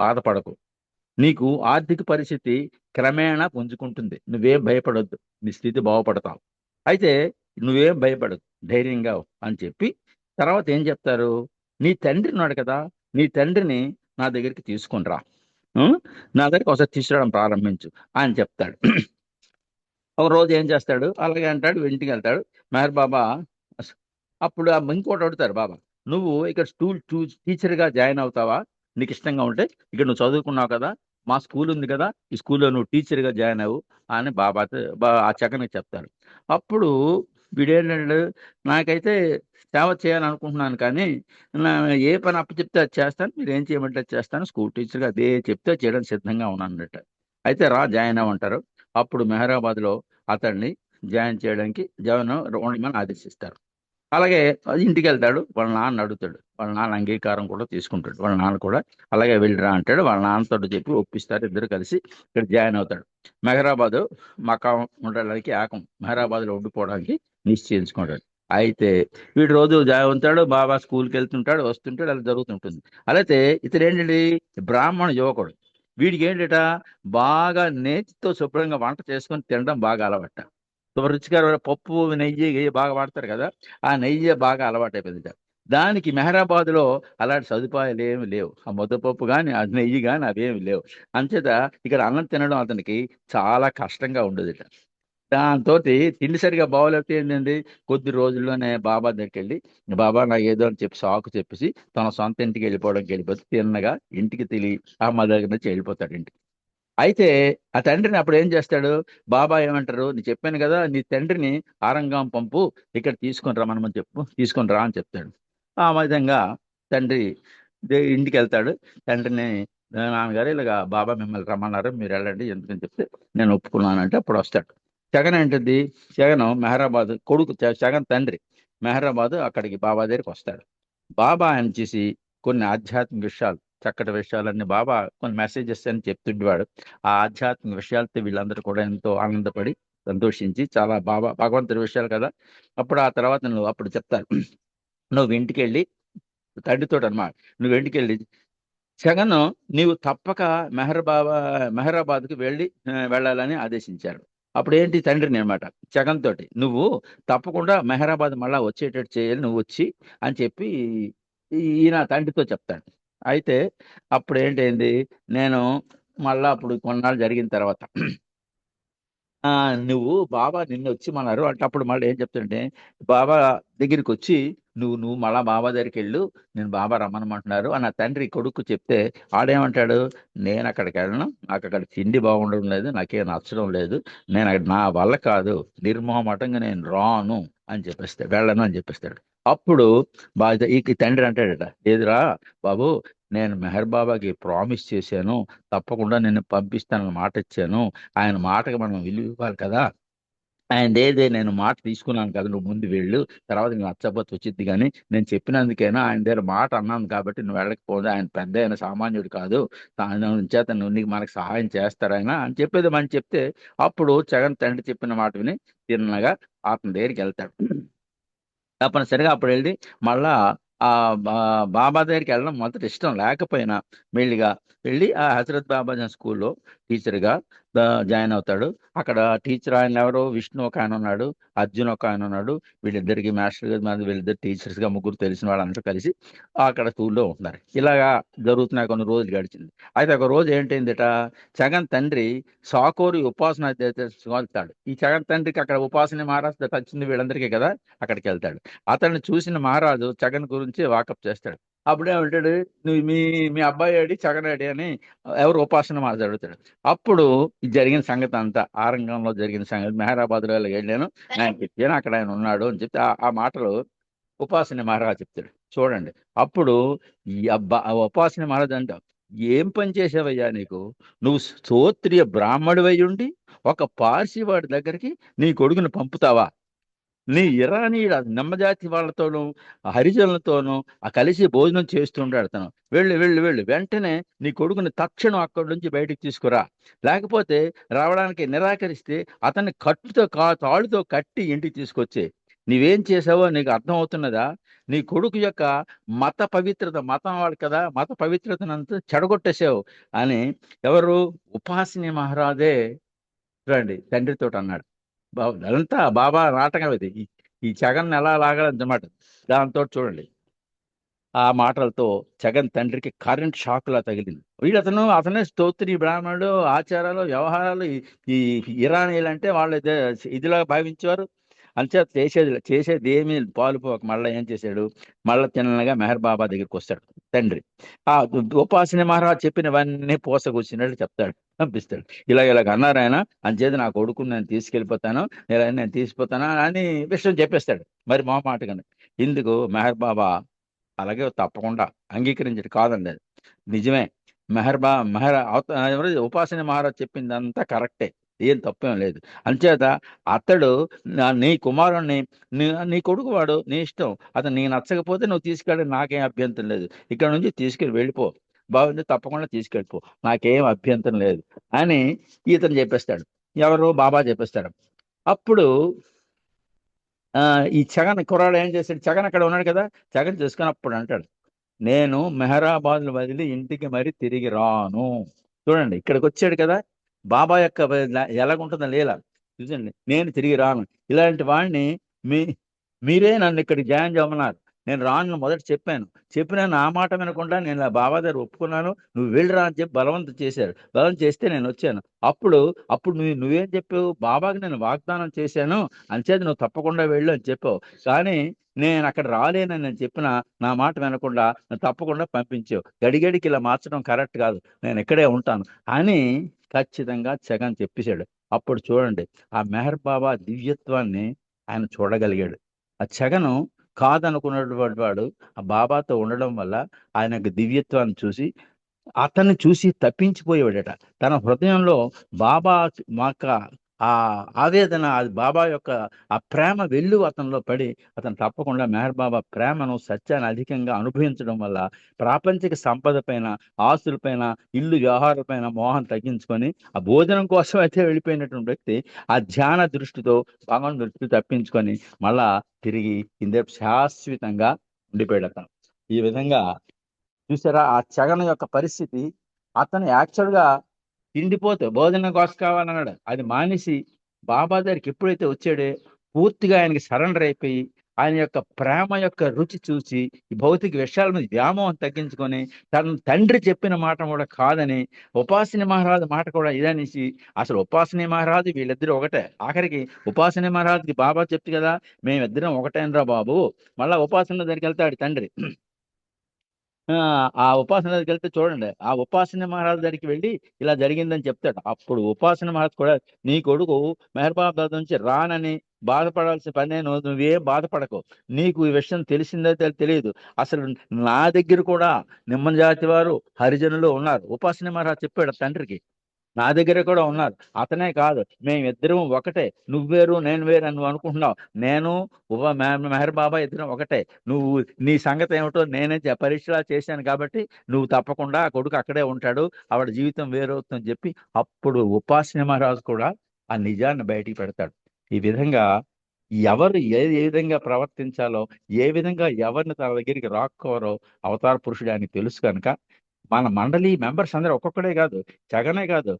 బాధపడకు, నీకు ఆర్థిక పరిస్థితి క్రమేణా పుంజుకుంటుంది, నువ్వేం భయపడొద్దు, నీ స్థితి బాగుపడతావు, అయితే నువ్వేం భయపడదు, ధైర్యంగా అని చెప్పి తర్వాత ఏం చెప్తారు, నీ తండ్రి ఉన్నాడు కదా, నీ తండ్రిని నా దగ్గరికి తీసుకుని రా, నా దగ్గరికి ఒకసారి తీసుకురావడం ప్రారంభించు అని చెప్తాడు. ఒక రోజు ఏం చేస్తాడు, అలాగే అంటాడు, ఇంటికి వెళ్తాడు మెహర్ బాబా. అప్పుడు ఇంకోటి అడుగుతారు బాబా, నువ్వు ఇక్కడ టీచర్గా జాయిన్ అవుతావా, నీకు ఇష్టంగా ఉంటే, ఇక్కడ నువ్వు చదువుకున్నావు కదా, మా స్కూల్ ఉంది కదా, ఈ స్కూల్లో నువ్వు టీచర్గా జాయిన్ అవ్వు అని ఆ చక్కని చెప్తారు. అప్పుడు వీడేంటంటే, నాకైతే సేవ చేయాలనుకుంటున్నాను, కానీ ఏ పని చెప్తే అది చేస్తాను, మీరు ఏం చేయమంటే అది చేస్తాను, స్కూల్ టీచర్గా అదే చెప్తే చేయడానికి సిద్ధంగా ఉన్నాను అన్నట్టు. అయితే రా జాయిన్ అవ్వమంటారు. అప్పుడు మెహరాబాద్లో అతన్ని జాయిన్ చేయడానికి ఉండమని ఆదేశిస్తారు. అలాగే ఇంటికి వెళ్తాడు, వాళ్ళ నాన్న అడుగుతాడు, వాళ్ళ నాన్న అంగీకారం కూడా తీసుకుంటాడు. వాళ్ళ నాన్న కూడా అలాగే వెళ్ళిరా అంటాడు. వాళ్ళ నాన్నతో చెప్పి ఒప్పిస్తారు. ఇద్దరు కలిసి ఇక్కడ జాయిన్ అవుతాడు. మెహరాబాద్ మకాం ఉండడానికి మెహరాబాద్లో ఉండిపోవడానికి నిశ్చయించుకుంటాడు. అయితే వీడు రోజు జాయిన్ అవుతాడు, బాబా స్కూల్కి వెళ్తుంటాడు, వస్తుంటాడు, అలా జరుగుతుంటుంది. అలాగే ఇతడు ఏంటండి, బ్రాహ్మణ యువకుడు. వీడికి ఏంటట, బాగా నేతితో శుభ్రంగా వంట చేసుకొని తినడం బాగా అలవాట. రుచికరమైన పప్పు నెయ్యి బాగా వాడతారు కదా, ఆ నెయ్యి బాగా అలవాటు అయిపోయింది. దానికి మెహరాబాద్లో అలాంటి సదుపాయాలు ఏమి లేవు. ఆ ముద్దపప్పు కానీ ఆ నెయ్యి కానీ అవేమి లేవు. అంచేత ఇక్కడ అన్నం తినడం అతనికి చాలా కష్టంగా ఉండేది. దాంతో తిండి సరిగా బాగోలేకపోతే ఏంటండి, కొద్ది రోజుల్లోనే బాబా దగ్గరికి వెళ్ళి, బాబా నాకు ఏదో అని చెప్పి సాకు చెప్పేసి తన సొంత ఇంటికి వెళ్ళిపోతే తిన్నగా ఇంటికి అమ్మ దగ్గర నుంచి వెళ్ళిపోతాడు ఇంటికి. అయితే ఆ తండ్రిని అప్పుడు ఏం చేస్తాడు, బాబా ఏమంటారు, నీ చెప్పాను కదా, నీ తండ్రిని ఆరంగం పంపు, ఇక్కడ తీసుకొని రమ్మని తీసుకొని రా అని చెప్తాడు. ఆ విధంగా తండ్రి ఇంటికి వెళ్తాడు. తండ్రిని, నాన్నగారు ఇలాగా బాబా మిమ్మల్ని రమ్మన్నారు, మీరు వెళ్ళండి ఎందుకని చెప్తే నేను ఒప్పుకున్నానంటే అప్పుడు వస్తాడు. జగన్ ఏంటిది, జగన్ మెహరాబాద్ కొడుకు, జగన్ తండ్రి మెహరాబాద్ అక్కడికి బాబా దగ్గరికి వస్తాడు. బాబా ఆయన చేసి కొన్ని ఆధ్యాత్మిక విషయాలు, చక్కటి విషయాలన్నీ బాబా కొన్ని మెసేజెస్ అని చెప్తుండేవాడు. ఆ ఆధ్యాత్మిక విషయాలతో వీళ్ళందరూ కూడా ఎంతో ఆనందపడి సంతోషించి, చాలా భగవంతుడి విషయాలు కదా, అప్పుడు ఆ తర్వాత అప్పుడు చెప్తారు, నువ్వు ఇంటికి వెళ్ళి తండ్రితో అన్నమాట, నువ్వు ఇంటికి వెళ్ళి జగన్ నీవు తప్పక మెహరాబాద్కి వెళ్ళాలని ఆదేశించారు. అప్పుడు ఏంటి తండ్రిని అనమాట జగన్ తోటి, నువ్వు తప్పకుండా మెహరాబాద్ మళ్ళా వచ్చేటట్టు చేయాలి, నువ్వు వచ్చి అని చెప్పి ఈయన తండ్రితో చెప్తాడు. అయితే అప్పుడు ఏంటైంది, నేను మళ్ళా అప్పుడు కొన్నాళ్ళు జరిగిన తర్వాత నువ్వు బాబా నిన్ను వచ్చిమన్నారు అంటే అప్పుడు మళ్ళీ ఏం చెప్తుంటే, బాబా దగ్గరికి వచ్చి నువ్వు మళ్ళా బాబా దగ్గరికి వెళ్ళు, నేను బాబా రమ్మనమంటున్నారు అని ఆ తండ్రి కొడుకు చెప్తే ఆడేమంటాడు, నేను అక్కడికి వెళ్ళను, నాకు అక్కడ తిండి బాగుండడం లేదు, నాకేం నచ్చడం లేదు, నేను నా వల్ల కాదు, నిర్మోహమాటంగా నేను రాను అని చెప్పేస్తాడు, వెళ్ళను అని చెప్పేస్తాడు. అప్పుడు బాగా ఈ తండ్రి అంటాడట, ఏదిరా బాబు, నేను మెహర్ బాబాకి ప్రామిస్ చేశాను, తప్పకుండా నిన్ను పంపిస్తానని మాట ఇచ్చాను, ఆయన మాటకి మనం విలువ ఇవ్వాలి కదా, ఆయన ఏదే నేను మాట తీసుకున్నాను కదా, నువ్వు ముందు వెళ్ళు, తర్వాత నీకు నచ్చకపోతే వచ్చింది, కానీ నేను చెప్పినందుకైనా ఆయన దగ్గర మాట అన్నాను కాబట్టి నువ్వు వెళ్ళకపోతే, ఆయన పెద్ద ఆయన సామాన్యుడు కాదు, ఆయన చేత నువ్వు నీకు మనకు సహాయం చేస్తారాయన అని చెప్పేది మనం చెప్తే, అప్పుడు జగన్ తండ్రి చెప్పిన మాట విని తిన్నగా అతని దగ్గరికి వెళ్తాడు. తప్పనిసరిగా అప్పుడు వెళ్ళి మళ్ళా బాబా దగ్గరికి వెళ్ళడం మొదట ఇష్టం లేకపోయినా మెల్లిగా వెళ్ళి ఆ హజరత్ బాబా స్కూల్లో టీచర్గా జాయిన్ అవుతాడు. అక్కడ టీచర్ ఆయన ఎవరో విష్ణు ఒక ఆయన ఉన్నాడు, అర్జున్ ఒక ఆయన ఉన్నాడు, వీళ్ళిద్దరికి మాస్టర్ వీళ్ళిద్దరు టీచర్స్గా ముగ్గురు తెలిసిన వాళ్ళందరూ కలిసి అక్కడ స్కూల్లో ఉంటున్నారు. ఇలాగా జరుగుతున్నాయి, కొన్ని రోజులు గడిచింది. అయితే ఒక రోజు ఏంటైందిట, జగన్ తండ్రి సాకోరి ఉపాసన వెళ్తాడు. ఈ జగన్ తండ్రికి అక్కడ ఉపాసన మహారాజ్ వచ్చింది వీళ్ళందరికీ కదా, అక్కడికి వెళ్తాడు. అతన్ని చూసిన మహారాజు జగన్ గురించి వాకప్ చేస్తాడు. అప్పుడేమంటాడు, నువ్వు మీ మీ అబ్బాయి అడి జగన్ అడి అని ఎవరు ఉపాసన మహారాజు అడుగుతాడు. అప్పుడు జరిగిన సంగతి అంతా, ఆరంగంలో జరిగిన సంగతి, మెహరాబాద్లో వెళ్ళాను, ఆయన చెప్పాను, అక్కడ ఆయన ఉన్నాడు అని చెప్తే ఆ మాటలు ఉపాసన మహారాజు చెప్తాడు. చూడండి, అప్పుడు ఈ ఉపాసన మహారాజు అంటావు, ఏం పని చేసావయ్యా నీకు, నువ్వు స్తోత్రియ బ్రాహ్మడివై ఉండి ఒక పార్సీ వాడి దగ్గరికి నీ కొడుకుని పంపుతావా, నీ ఇరానీయుడు నమ్మజాతి వాళ్ళతోనూ హరిజనులతోనూ కలిసి భోజనం చేస్తుంటాడు తను, వెళ్ళు వెంటనే నీ కొడుకుని తక్షణం అక్కడి నుంచి బయటికి తీసుకురా, లేకపోతే రావడానికి నిరాకరిస్తే అతన్ని తాళుతో కట్టి ఇంటికి తీసుకొచ్చే, నీవేం చేసావో నీకు అర్థం అవుతున్నదా, నీ కొడుకు యొక్క మత పవిత్రత, మతం వాడు కదా, మత పవిత్రతనంతా చెడగొట్టేసావు అని ఎవరు, ఉపాసిని మహారాజే చూడండి తండ్రితో అన్నాడు. అదంతా బాబా నాటకం ఇది, ఈ జగన్ ఎలా లాగాలన్నమాట. దాంతో చూడండి ఆ మాటలతో జగన్ తండ్రికి కరెంట్ షాక్ లా తగిలింది. అతనే స్తోత్రి బ్రాహ్మణుడు, ఆచారాలు వ్యవహారాలు ఈ ఇరానీలు అంటే వాళ్ళు ఇదిలా భావించేవారు. అంచేత చేసేది ఏమీ పాలుపోక మళ్ళీ ఏం చేశాడు, మళ్ళీ తిన్నగా మెహర్ బాబా దగ్గరికి వస్తాడు తండ్రి. ఆ ఉపాసన మహారాజ్ చెప్పినవన్నీ పోసకొచ్చినట్టు చెప్తాడు, పంపిస్తాడు. ఇలాగ అన్నారు ఆయన, అంచేత నా కొడుకుని నేను తీసుకెళ్ళిపోతాను, నేను తీసుకుపోతాను అని విషయం చెప్పేస్తాడు. మరి మాటగానే ఇందుకు మెహర్ బాబా అలాగే తప్పకుండా అంగీకరించడు కాదండి, అది నిజమే. ఉపాసన మహారాజ్ చెప్పిందంతా కరెక్టే, ఏం తప్పేం లేదు. అంచేత అతడు నీ కుమారుణ్ణి, నీ కొడుకు వాడు, నీ ఇష్టం, అతను నీకు నచ్చకపోతే నువ్వు తీసుకెళ్ళి నాకేం అభ్యంతరం లేదు, ఇక్కడ నుంచి తీసుకెళ్ళి వెళ్ళిపో, బాగుంది తప్పకుండా తీసుకెళ్ళిపో, నాకేం అభ్యంతరం లేదు అని ఇతను చెప్పేస్తాడు. ఎవరు, బాబా చెప్పేస్తాడు. అప్పుడు ఈ జగన్ కుర్రాడు ఏం చేశాడు, జగన్ అక్కడ ఉన్నాడు కదా, జగన్ చేసుకున్నప్పుడు అంటాడు, నేను మెహరాబాద్ను వదిలి ఇంటికి మరి తిరిగి రాను. చూడండి, ఇక్కడికి వచ్చాడు కదా, బాబా యొక్క ఎలాగుంటుందో లీల చూసండి, నేను తిరిగి రాను. ఇలాంటి వాడిని మీరే నన్ను ఇక్కడికి జాయిన్ చేయమన్నారు, నేను రాను మొదట చెప్పినా నా మాట వినకుండా నేను బాబా దగ్గర ఒప్పుకున్నాను, నువ్వు వెళ్ళిరా అని చెప్పి బలవంతం చేశారు. బలవంతం చేస్తే నేను వచ్చాను. అప్పుడు నువ్వేం చెప్పావు, బాబాకి నేను వాగ్దానం చేశాను, అంచేది నువ్వు తప్పకుండా వెళ్ళు అని చెప్పావు, కానీ నేను అక్కడ రాలేనని నేను చెప్పిన నా మాట వినకుండా తప్పకుండా పంపించావు, గడిగడికి ఇలా మార్చడం కరెక్ట్ కాదు, నేను ఇక్కడే ఉంటాను అని ఖచ్చితంగా జగన్ చెప్పేశాడు. అప్పుడు చూడండి, ఆ మెహర్ బాబా దివ్యత్వాన్ని ఆయన చూడగలిగాడు. ఆ జగను కాదనుకున్నటువంటి వాడు ఆ బాబాతో ఉండడం వల్ల ఆయనకు దివ్యత్వాన్ని చూసి అతన్ని చూసి తప్పించిపోయేవాడట. తన హృదయంలో బాబా మాక ఆ ఆవేదన, అది బాబా యొక్క ఆ ప్రేమ వెళ్ళు అతనిలో పడి అతను తప్పకుండా మెహర్ బాబా ప్రేమను, సత్యాన్ని అధికంగా అనుభవించడం వల్ల ప్రాపంచిక సంపద పైన, ఆస్తులపైన, ఇల్లు వ్యవహారాలపైన మోహం తగ్గించుకొని ఆ భోజనం కోసం అయితే వెళ్ళిపోయినటువంటి వ్యక్తి ఆ ధ్యాన దృష్టితో, భగవాన్ దృష్టి తప్పించుకొని మళ్ళా తిరిగి ఇందే శాశ్వతంగా ఉండిపోయాడు అతను. ఈ విధంగా చూసారా ఆ జగన్ యొక్క పరిస్థితి. అతను యాక్చువల్గా తిండిపోతే భోజనం కోసం కావాలన్నాడు, అది మానేసి బాబా దగ్గరికి ఎప్పుడైతే వచ్చాడో పూర్తిగా ఆయనకి సరెండర్ అయిపోయి ఆయన యొక్క ప్రేమ యొక్క రుచి చూసి ఈ భౌతిక విషయాల మీద వ్యామోహం తగ్గించుకొని తన తండ్రి చెప్పిన మాట కూడా కాదని ఉపాసిని మహారాజు మాట కూడా ఇదనేసి అసలు ఉపాసిని మహారాజు వీళ్ళిద్దరూ ఒకటే. ఆఖరికి ఉపాసిని మహారాజుకి బాబా చెప్తే కదా మేమిద్దరం ఒకటేనరా బాబు. మళ్ళా ఉపాసన దగ్గరికి వెళ్తాడు తండ్రి. ఆ ఉపాసన దగ్గరికి వెళ్తే చూడండి, ఆ ఉపాసన మహారాజు దగ్గరికి వెళ్ళి ఇలా జరిగిందని చెప్తాడు. అప్పుడు ఉపాసన మహారాజు కూడా నీ కొడుకు మెహర్ బాబా నుంచి రానని బాధపడాల్సిన పనే, నువ్వేం బాధపడకు, నీకు ఈ విషయం తెలిసిందో తెలియదు, అసలు నా దగ్గర కూడా నిమ్మ జాతి వారు హరిజనులు ఉన్నారు. ఉపాసన మహారాజు చెప్పాడు తండ్రికి, నా దగ్గర కూడా ఉన్నారు. అతనే కాదు, మేమిద్దరం ఒకటే, నువ్వేరు నేను వేరు అని నువ్వు అనుకుంటున్నావు. నేను మెహర్ బాబా ఇద్దరం ఒకటే. నువ్వు నీ సంగతి ఏమిటో నేనే పరీక్షలా చేశాను కాబట్టి నువ్వు తప్పకుండా ఆ కొడుకు అక్కడే ఉంటాడు, ఆవిడ జీవితం వేరవుతుందని చెప్పి అప్పుడు ఉపాసన మహారాజు కూడా ఆ నిజాన్ని బయటికి పెడతాడు. ఈ విధంగా ఎవరు ఏ విధంగా ప్రవర్తించాలో, ఏ విధంగా ఎవరిని తన దగ్గరికి రాక్కోరో అవతార పురుషుడు ఆయనకి తెలుసు కనుక మన మండలి మెంబర్స్ అందరూ ఒక్కొక్కడే కాదు, జగనే కాదు,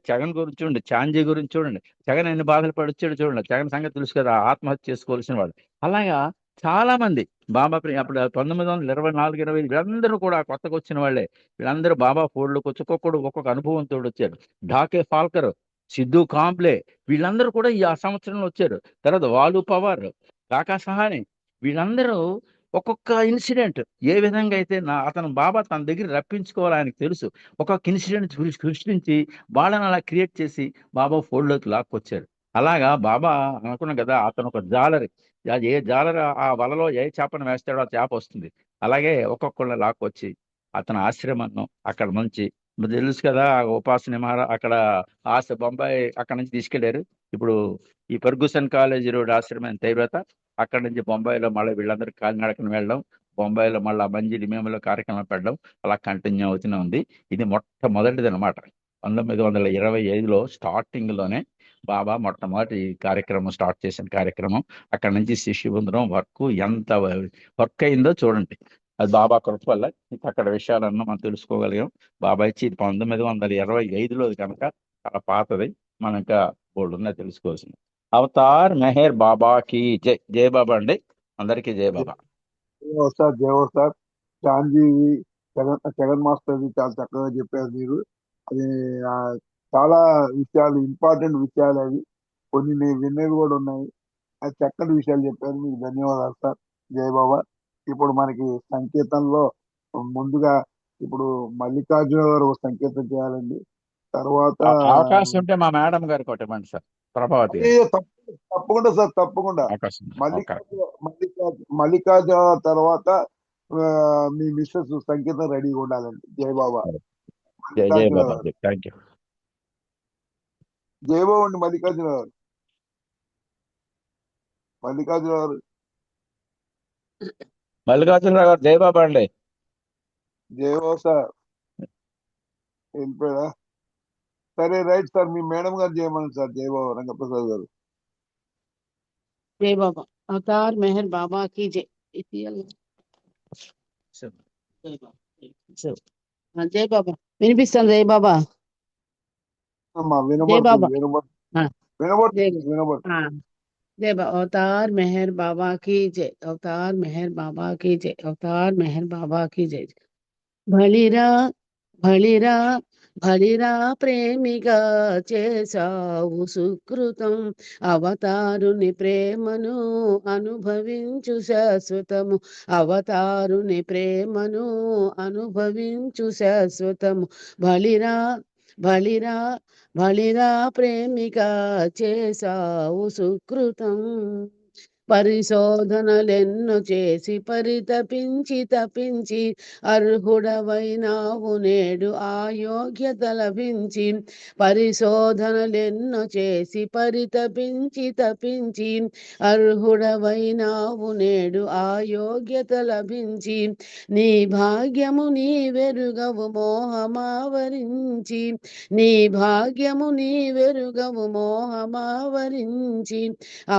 జగన్ గురించి చూడండి, చాంజీ గురించి చూడండి, జగన్ ఎన్ని బాధలు పడొచ్చాడు చూడండి, జగన్ సంగతి తెలుసు కదా, ఆత్మహత్య చేసుకోవాల్సిన వాడు. అలాగా చాలా మంది బాబా అప్పుడు 1924, 20 వీళ్ళందరూ కూడా కొత్తగా వచ్చిన వాళ్ళే. వీళ్ళందరూ బాబా ఫోల్డ్లోకి వచ్చి ఒక్కొక్క అనుభవంతో వచ్చారు. ఢాకే ఫాల్కర్, సిద్ధు కాంబ్లే, వీళ్ళందరూ కూడా ఈ ఆ సంవత్సరంలో వచ్చారు. తర్వాత వాలు పవార్, కాకా సహాని, వీళ్ళందరూ ఒక్కొక్క ఇన్సిడెంట్ ఏ విధంగా అయితే అతను బాబా తన దగ్గర రప్పించుకోవాలి ఆయనకు తెలుసు. ఒక్కొక్క ఇన్సిడెంట్ సృష్టించి వాళ్ళని అలా క్రియేట్ చేసి బాబా ఫోల్డ్లోకి లాక్కొచ్చారు. అలాగా బాబా అనుకున్నాం కదా, అతను ఒక జాలరి. ఏ జాలరి ఆ వలలో ఏ చేపను వేస్తాడో ఆ చేప వస్తుంది. అలాగే ఒక్కొక్కళ్ళని లాక్కొచ్చి అతని ఆశ్రమాన్ని అక్కడ నుంచి తెలుసు కదా, ఉపాసన అక్కడ బొంబాయి అక్కడ నుంచి తీసుకెళ్లారు. ఇప్పుడు ఈ ఫెర్గుసన్ కాలేజీ రోడ్ ఆశ్రమం అయిన తర్వాత అక్కడ నుంచి బొంబాయిలో మళ్ళీ వీళ్ళందరూ కాలినడకన వెళ్ళడం, బొంబాయిలో మళ్ళీ మంజిలి మేములో కార్యక్రమం పెట్టడం అలా కంటిన్యూ అవుతూనే ఉంది. ఇది మొట్టమొదటిది అనమాట. 1925లో స్టార్టింగ్లోనే బాబా మొట్టమొదటి కార్యక్రమం స్టార్ట్ చేసిన కార్యక్రమం. అక్కడ నుంచి శిష్యు బృందం ఎంత వర్క్ అయిందో చూడండి. అది బాబా కృప వల్ల అక్కడ విషయాలన్నా మనం తెలుసుకోగలిగాం. బాబా ఇచ్చి 1925లో కనుక చాలా పాతది, మనం ఇంకా బోల్డ్ ఉన్నాయి తెలుసుకోవాల్సింది. అవతార్ మెహర్ బాబా కి జై. జై బాబా అండి, అందరికీ జై బాబా. జై సార్. చాందీ జగన్ మాస్టర్ చాలా చక్కగా చెప్పారు మీరు. అది చాలా విషయాలు, ఇంపార్టెంట్ విషయాలు అవి, కొన్ని నేను విన్నవి కూడా ఉన్నాయి. అది చక్కటి విషయాలు చెప్పారు, మీకు ధన్యవాదాలు సార్. జై బాబా. ఇప్పుడు మనకి సంకీర్తనలో ముందుగా ఇప్పుడు మల్లికార్జున గారు సంకీర్తన చేయాలండి. తర్వాత అవకాశం ఉంటే మా మేడం గారు కొట్టమండి సార్, ప్రభావతి. తప్పకుండా సార్, తప్పకుండా. మల్లికార్జున తర్వాత మీ మిస్సెస్ సంకీర్తన రెడీగా ఉండాలండి. జై బాబా. జై బాబా. Thank you. జై బాబా అండి. మల్లికార్జున గారు, మల్లికార్జునరావు గారు జై బాబా అండి. జై బాబా సార్. వెళ్ళిపోయారా? సరే, రైట్ సార్. మీ మేడం గారు చేయమని సార్. జై బాబా. రంగప్రసాద్ గారు. జై బాబా. అవతార్ మెహర్ బాబా కి జై. జై బాబా. వినిపిస్తుంది? జై బాబా. जय बाबा. अवतार मेहर बाबा की जय. अवतार मेहर बाबा की जय. अवतार मेहर बाबा की जय. भलिरा भलिरा भलिरा ప్రేమిగా చేసావు సుకృతం, అవతారుని ప్రేమను అనుభవించు శాశ్వతము, అవతారుని ప్రేమను అనుభవించు శాశ్వతము. బలిరా బలిరా బలిరా ప్రేమిగా చేసావు సుకృతం, పరిశోధనలెన్ను చేసి పరితపించి తపించి అర్హుడవైనావు నేడు ఆ యోగ్యత లభించి, పరిశోధనలెన్ను చేసి పరితపించి తపించి అర్హుడవైనావు నేడు ఆ యోగ్యత లభించి, నీ భాగ్యము నీ వెరుగవు మోహమావరించి, నీ భాగ్యము నీ వెరుగవు మోహమావరించి,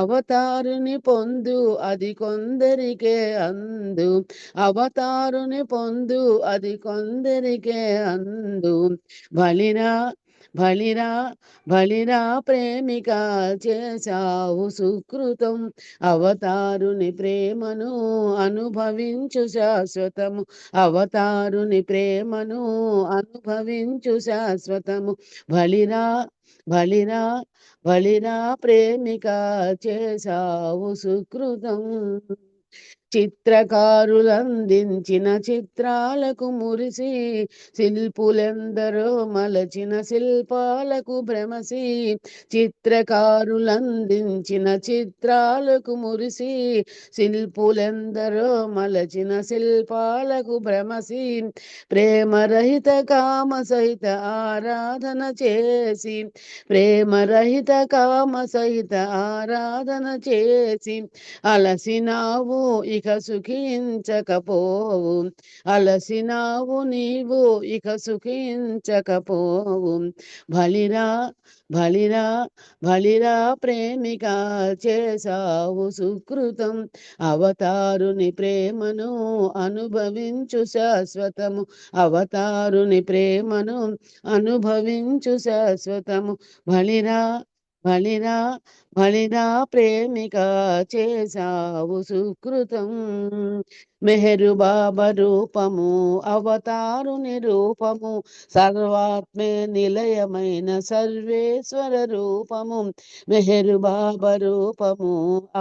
అవతారుని పొందు అది కొందరికే అందు, అవతారుని పొందు అది కొందరికే అందు. బలిరా బలిరా బలిరా ప్రేమిక చేశావు సుకృతం అవతారుని ప్రేమను అనుభవించు శాశ్వతము అవతారుని ప్రేమను అనుభవించు శాశ్వతము బలిరా బలిరా బలిరా ప్రేమిక చేశావు సుకృతం చిత్రకారులందించిన చిత్రాలకు మురిసి శిల్పులెందరో మలచిన శిల్పాలకు భ్రమసి చిత్రకారులందించిన చిత్రాలకు మురిసి శిల్పులెందరో మలచిన శిల్పాలకు భ్రమసి ప్రేమరహిత కామ సహిత ఆరాధన చేసి ప్రేమరహిత కామ సహిత ఆరాధన చేసి అలసినావు ఇక సుఖించకపోవు అలసినావు నీవు ఇక సుఖించకపోవు బలిరా బలిరా బలిరా ప్రేమిక చేశావు సుకృతం అవతారుని ప్రేమను అనుభవించు శాశ్వతము అవతారుని ప్రేమను అనుభవించు శాశ్వతము బలిరా బలిరా బలిరా ప్రేమిక చేశావు సుకృతం మెహరు బాబా రూపము అవతారుని రూపము సర్వాత్మే నిలయమైన సర్వేశ్వర రూపము మెహరు బాబా రూపము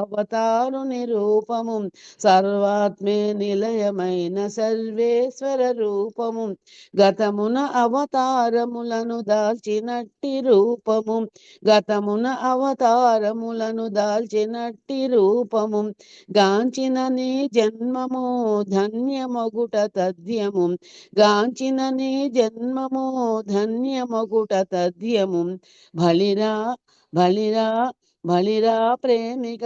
అవతారుని రూపము సర్వాత్మే నిలయమైన సర్వేశ్వర రూపము గతమున అవతారములను దాల్చినట్టి రూపము గతమున అవతారములను దాల్చినట్టి రూపము గాంచిన నీ జన్మము ధన్యమగుట తథ్యము గాంచిన నీ జన్మము ధన్యమగుట తథ్యము బలిరా బలిరా బలిరా ప్రేమిక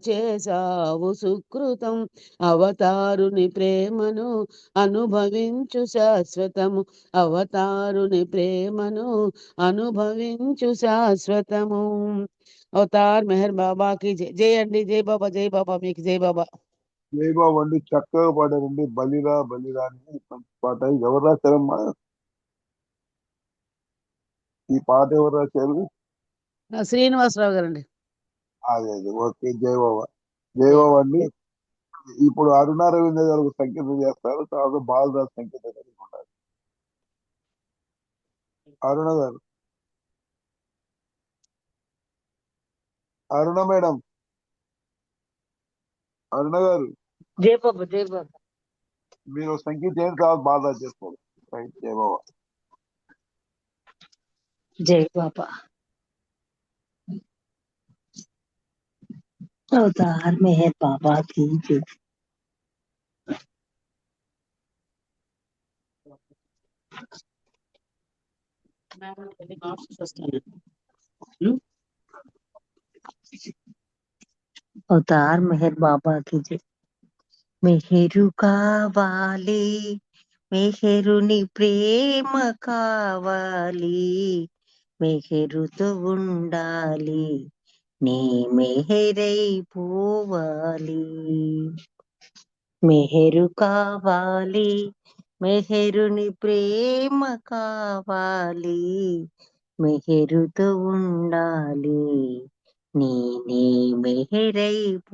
చేశావు సుకృతం అవతారుని ప్రేమను అనుభవించు శాశ్వతము అవతారుని ప్రేమను అనుభవించు శాశ్వతము అవతార్ మెహర్ బాబాకి జై జై అండి జై బాబా మీకు జై బాబా జై బాబు అండి చక్కగా పాడారండి బలిరా బలిరా అని మంచి పాట ఎవరు రాశారమ్మా ఈ పాట ఎవరు రాశారు శ్రీనివాసరావు గారండి అదే అదే ఓకే జై బాబా జై బాబా అండి ఇప్పుడు అరుణ రవీంద్ర గారు సంకేతం చేస్తారు తర్వాత బాలరాజు సంకేతం కలిగి ఉండాలి అరుణ గారు అరుణ మేడం అరుణ గారు జై బాబా జై బాబా మీరు సంగీతం చేయండి తర్వాత బాలరాజు చేసుకోవాలి రైట్ జై బాబా జై బాబా अवतार मेहर बाबा की जय अवतार मेहर बाबा की जय मेहरु కావాలి మెహరుని ప్రేమ కావాలి మెహరుతో ఉండాలి నీ మెహరైపోవాలి మెహరు కావాలి మెహరుని ప్రేమ కావాలి మెహరుతో ఉండాలి నీ మెహరైపోవాలి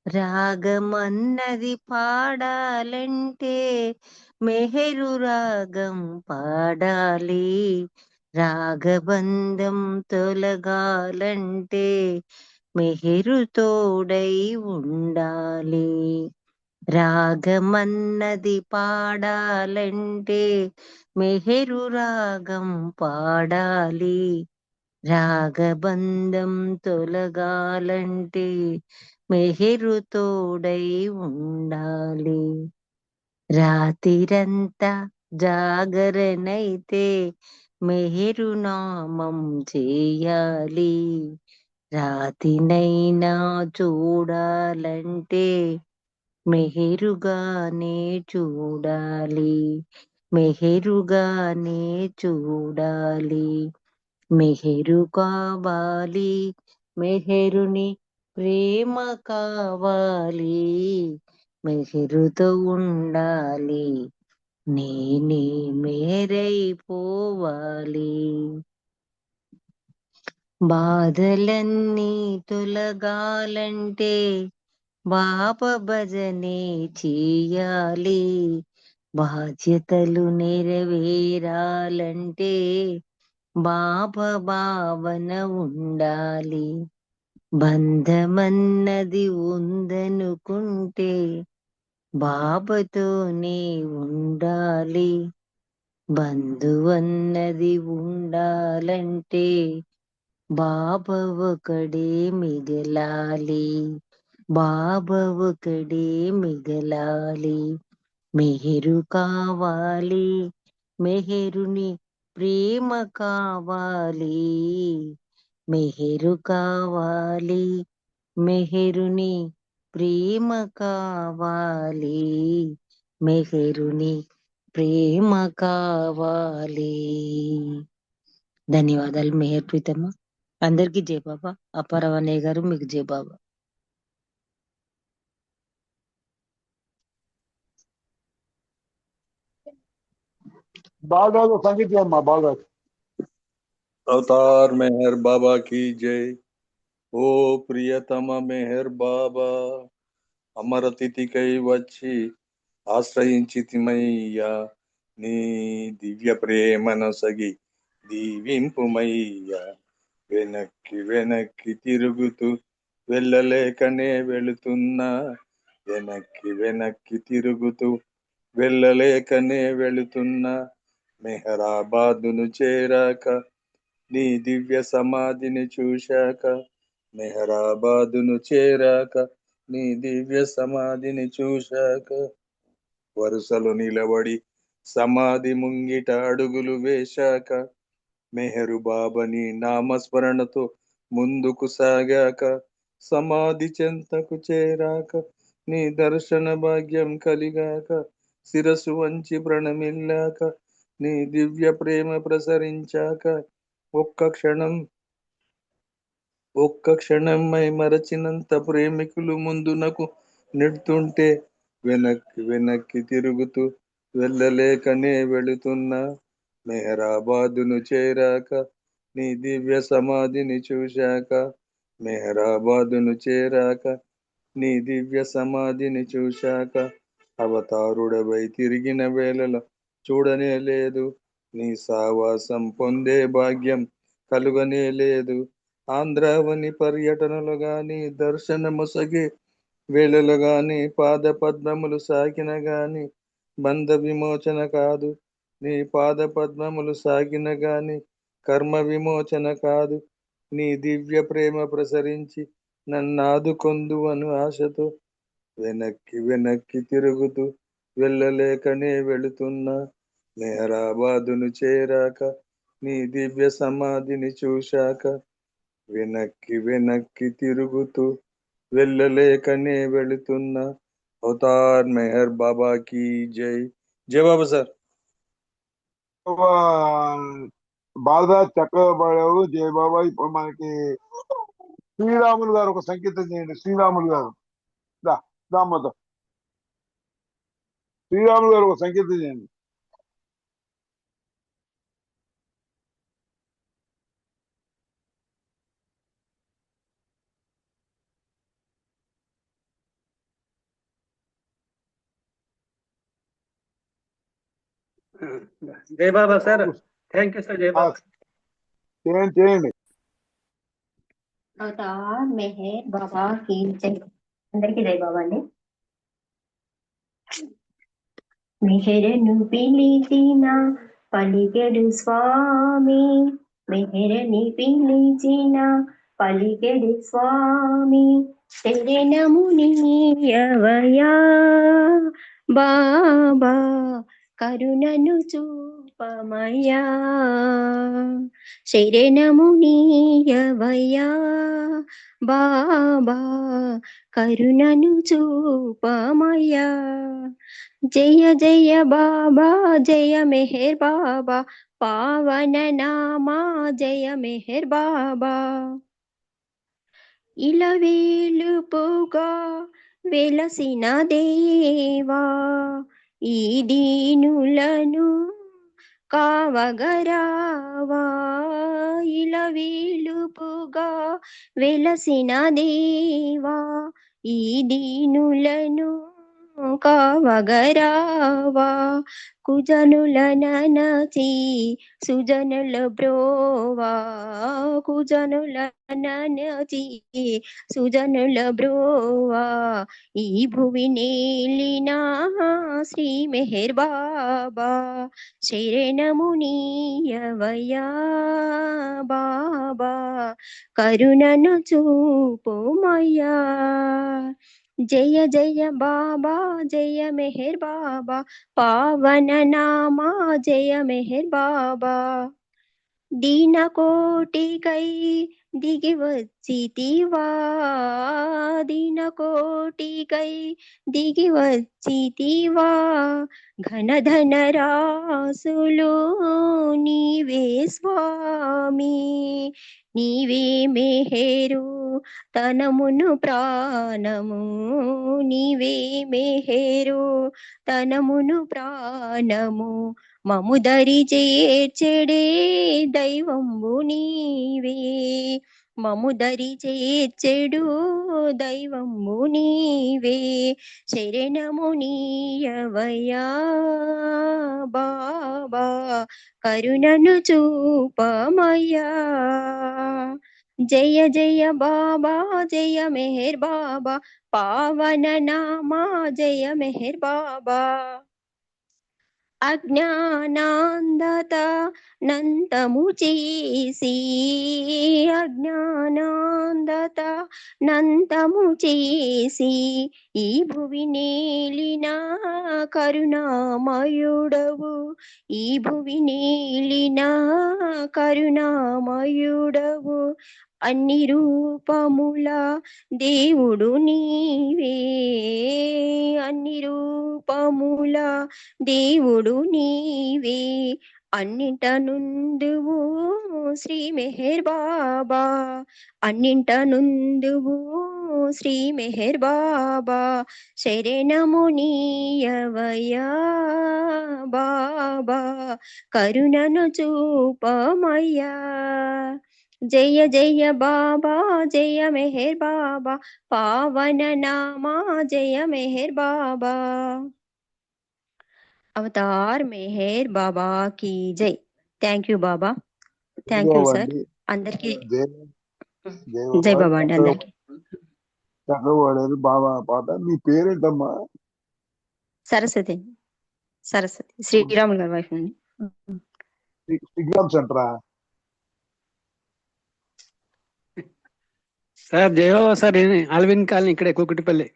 రాగమన్నది పాడాలంటే మెహరు రాగం పాడాలి రాగబంధం తొలగాలంటే మెహరు తోడై ఉండాలి రాగమన్నది పాడాలంటే మెహరు రాగం పాడాలి రాగబంధం తొలగాలంటే మెహరు తోడై ఉండాలి రాతిరంతా జాగరణైతే మెహరు నామం చేయాలి రాతినైనా చూడాలంటే మెహరుగానే చూడాలి మెహరుగానే చూడాలి మెహరు కావాలి మెహరుని ప్రేమ కావాలి మెహరుతో ఉండాలి నేనే మేరైపోవాలి. బాధలన్నీ తొలగాలంటే బాప భజనే చెయ్యాలి. బాధ్యతలు నెరవేరాలంటే బాప భావన ఉండాలి. బంధమన్నది ఉందనుకుంటే బాబాతోనే ఉండాలి. బంధువన్నది ఉండాలంటే బాబా ఒకడే మిగలాలి. బాబా ఒకడే మిగలాలి. మెహరు కావాలి, మెహరుని ప్రేమ కావాలి. మెహరు కావాలి, మెహరుని ప్రేమ కావాలి. మెహరుని ప్రేమ కావాలి. ధన్యవాదాలు మెహర్ ప్రీతమ్మ. అందరికీ జై బాబా. అప్పారావన్నయ్య గారు మీకు జై బాబా. బాగా సంగీతం అమ్మా బాగా. अवतार मेहर बाबा की जय। ओ प्रियतम मेहर बाबा అమర తిథికై వచ్చి ఆశ్రయించితిమయ్యా నీ దివ్య ప్రేమనొసగి దీవింపుమయ్యా. వెనక్కి వెనక్కి తిరుగుతూ వెళ్ళలేకనే వెళుతున్నా. వెనక్కి వెనక్కి తిరుగుతూ వెళ్ళలేకనే వెళుతున్నా. మెహరాబాదును చేరాక నీ దివ్య సమాధిని చూశాక. మెహరాబాదును చేరాక నీ దివ్య సమాధిని చూశాక. వరుసలు నిలబడి సమాధి ముంగిట అడుగులు వేశాక. మెహరు బాబాని నామస్మరణతో ముందుకు సాగాక. సమాధి చెంతకు చేరాక నీ దర్శన భాగ్యం కలిగాక. శిరసు వంచి ప్రణమిల్లాక నీ దివ్య ప్రేమ ప్రసరించాక. ఒక్క క్షణం మై మరచినంత ప్రేమికులు ముందునకు నెడుతుంటే వెనక్కి వెనక్కి తిరుగుతూ వెళ్ళలేకనే వెళుతున్నా. మెహరాబాదును చేరాక నీ దివ్య సమాధిని చూశాక. మెహరాబాదును చేరాక నీ దివ్య సమాధిని చూశాక. అవతారుడవై తిరిగిన వేళలో చూడనే లేదు నీ సావాసం పొందే భాగ్యం కలుగనే లేదు. ఆంధ్రావని పర్యటనలు గాని దర్శనమొసగే వేళలు గాని పాద పద్మములు సాగిన గాని బంధ విమోచన కాదు. నీ పాద పద్మములు సాగిన గాని కర్మ విమోచన కాదు. నీ దివ్య ప్రేమ ప్రసరించి నన్నాదుకొందు అను ఆశతో వెనక్కి వెనక్కి తిరుగుతూ వెళ్ళలేకనే వెళుతున్నా. మెహరాబాదును చేరాక నీ దివ్య సమాధిని చూశాక. వెనక్కి వెనక్కి తిరుగుతూ వెళ్ళలేకనే వెళుతున్నా. అవతార్ మెహర్ బాబా की జై. జై బాబా సార్. బాగా చక్కగా పాడావు జయ బాబా. ఇప్పుడు మనకి శ్రీరాములు గారు ఒక సంకేతం చేయండి. శ్రీరాములు గారు దామోదర్ శ్రీరాములు గారు ఒక సంకేతం చేయండి. జై బాబా సార్. Thank you sir. జై బాబా. చేయండి. అవతార్ మెహర్ బాబా కీ జై. అందరికీ జై బాబా అండి. మెహరను పిలిచిన పలికెడు స్వామి. మెహరని పిలిచిన పలికెడు స్వామి. శరణము నీయవయా బాబా కరుణను చూపమయా. శరణము నీయవయా బాబా కరుణను చూపమయా. జయ జయ బాబా జయ మెహర్ బాబా పావన నామా జయ మెహర్ బాబా. ఇలవేలుపుగా వెలసిన దేవా ఈ దీనులను కావగరావా ఇలా వీలుపుగా వెలసిన దేవా ఈ దీనులను కావగరావా కుజనుల ననచి సుజనుల బ్రోవా కుజనుల ననచి సుజనుల బ్రోవా ఈ భువి నేలినా శ్రీ మెహర్ బాబా శరణమునీయవయా బాబా కరుణను చూపుమయ్యా జయ జయ బాబా జయ మెహర్ బాబా పావన నామా జయ మెహర్ బాబా దీన కోటికై దిగి వచ్చితివా దీన కోటికై దిగి వచ్చితివా ఘనధన రాసులు నీవే స్వామి నీవే మెహరు తనమును ప్రాణము నీవే మెహరు తనమును ప్రాణము మముదరి చేర్చెడే దైవంబు నీవే మముదరి చేర్చెడు దైవంబు నీవే శరణమునీయవయా బాబా కరుణను చూపమయ్యా జయ జయ బాబా జయ మెహర్ బాబా పావన నామా జయ మెహర్ బాబా అజ్ఞానాంధత నంతము చేసి అజ్ఞానాంధత నంతము చేసి ఈ భువి నేలిన కరుణామయుడవు ఈ భువి నేలిన కరుణామయుడవు అన్ని రూపముల దేవుడు నీవే అన్ని రూపముల దేవుడు నీవే అన్నింట నుందువు శ్రీ మెహర్ బాబా అన్నింట నుందువు శ్రీ మెహర్ బాబా శరణమునీయవయా బాబా కరుణను చూపమయ్యా జయ జయ బాబా జయ మెహర్ బాబా పావన నామా జయ మెహర్ బాబా అవతార్ మెహర్ బాబా की జై thank you Baba thank you sir అందరికి జై బాబా అండి అందరికి చక్కవాడారు బాబా పాట మీ పేరేంటమ్మా సరస్వతి సరస్వతి శ్రీరాములు గారి వైఫ్ అండి ఎగ్జామ్ సెంటరా సార్ జయబాబా సార్ ఆల్విన్ కాలనీ ఇక్కడే కూకటిపల్లి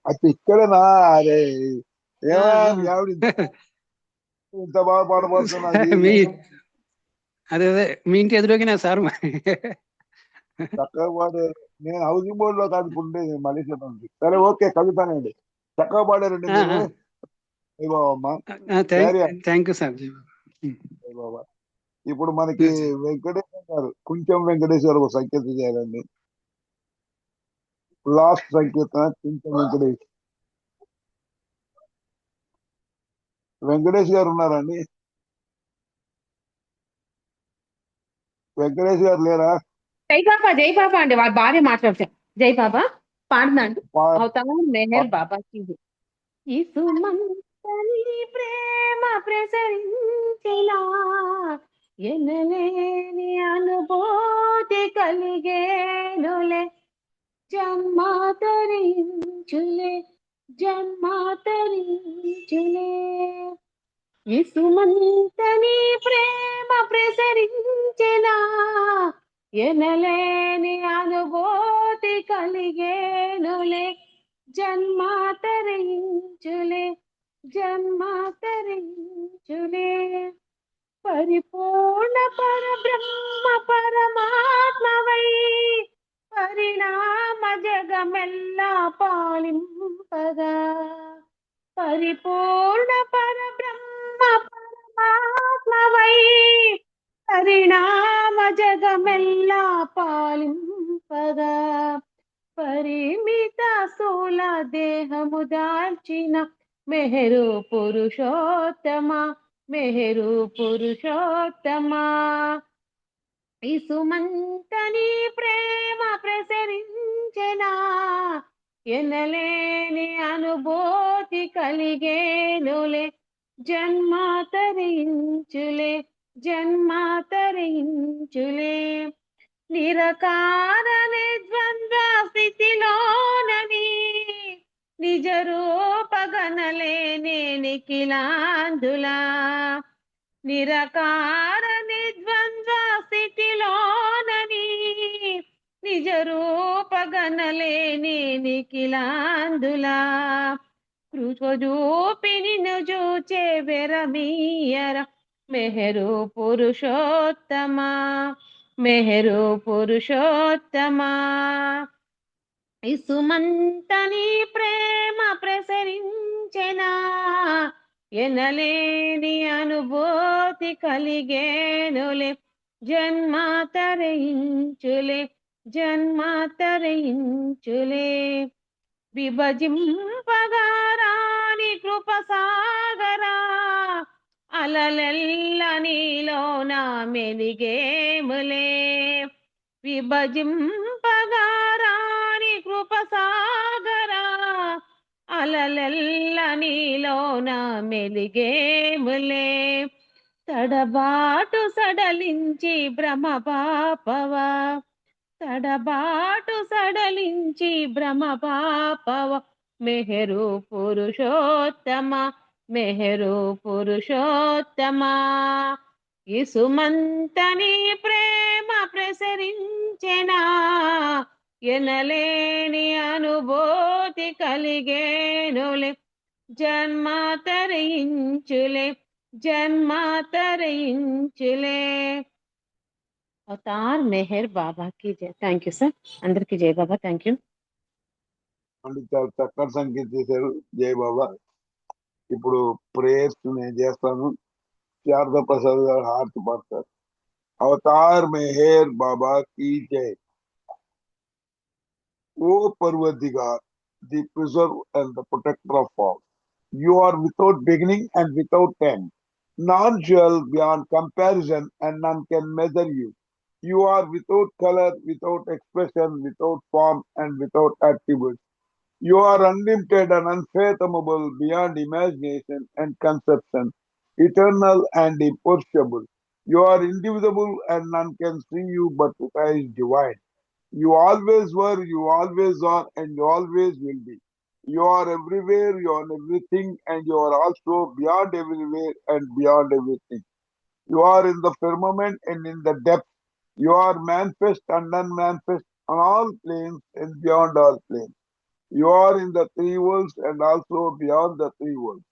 అది ఇక్కడేనా అరే ఇంత బాగా పాడబోతున్నది మీ అదే అదే మీ ఇంటి ఎదురుగినా సార్ చక్కగా పాడారు నేను హౌసింగ్ బోర్డు లో కాదుకుంటే మలేషియా నుంచి సరే ఓకే కవితనండి చక్కగా పాడారండి మీరు బాబా థ్యాంక్ యూ సార్ బాబా ఇప్పుడు మనకి వెంకటేశ్వర గారు కొంచెం వెంకటేశ్వర సంకేతం చేయాలండి లాస్ట్ సంకీర్తన కొంచెం వెంకటేష్ గారు ఉన్నారండి వెంకటేష్ గారు లేరా జై బాబా అండి వాళ్ళ భార్య మాట్లాడతారు జై బాబా పాడుదండి అవుతాము మెహర్ బాబాకి ఈ సుమంతని ప్రేమ ప్రసరించిలా ఎనలేని అనుభూతి కలిగేనులే జన్మాతరించులే జన్మాతరించులే ఈ సుమంతని ప్రేమ ప్రసరించెలా ఎనలేని అనుభూతి కలిగేనులే జన్మాతరించులే జన్మాతరించులే పరిపూర్ణ పరబ్రహ్మ పరమాత్మవై పరిణామ జగమెల్లా పాలింపగా పరిపూర్ణ పరబ్రహ్మ పరమాత్మవై పరిణామ జగమెల్లా పాలింపగా పరిమిత స్థూల దేహము దాల్చిన మెహరు పురుషోత్తమ మెహరు పురుషోత్తమ ఇసుమంతని ప్రేమ ప్రసరించెనా ఎనలేని అనుభూతి కలిగేనులే జన్మాతరించులే జన్మాతరించులే నిరకార ద్వంద్వ స్థితిలోనని నిజ రూపగనలేనే నిఖిలాంధులా నిరకార ద్వంద్వ స్థితిలోనని నిజ రూపగనలేని నిఖిలాంధులా కృపజూపి నిన్ను చూచే వెరమీయర మెహరు పురుషోత్తమ మెహరు పురుషోత్తమ ఇసుమంతని ప్రేమ ప్రసరించెనా ఎనలేని అనుభూతి కలిగేనులే జన్మాతరించులే జన్మాతరించులే విభజింపగారాని కృపసాగరా అలలెల్ల నీలోన మెలిగేములే విభజింపగారాని కృపసాగరా అలలెల్ల నీలోన మెలిగేములే తడబాటు సడలించి భ్రమ పాపవా తడబాటు సడలించి భ్రమ పాపవ మెహరు పురుషోత్తమ మెహరు పురుషోత్తమ ఇసుమంతని ప్రేమ ప్రసరించెనా ఎనలేని అనుభూతి కలిగేనులే జన్మాతరించులే జన్మాతరించులే అవతార్ మెహర్ బాబాకి జై థ్యాంక్ యూ సార్ అందరికి జై బాబా థ్యాంక్ యూ అంటే చాలా చక్కటి సంగీతం చేశారు జై బాబా. ఇప్పుడు ప్రేయర్స్ నేను చేస్తాను, శారద ప్రసాద్ గారు హారతి పడతారు. అవతార్ మెహర్ బాబా की जय. O Parvatigar, the preserver and the protector of all, you are without beginning and without end. None shall beyond comparison and none can measure you. You are without color, without expression, without form and without attributes. You are unlimited and unfathomable beyond imagination and conception, eternal and imperishable. You are indivisible and none can see you but with eyes divine. You always were, you always are, and you always will be. You are everywhere, you are everything, and you are also beyond everywhere and beyond everything. You are in the firmament and in the depth. You are manifest and unmanifest on all planes and beyond all planes. You are in the three worlds and also beyond the three worlds.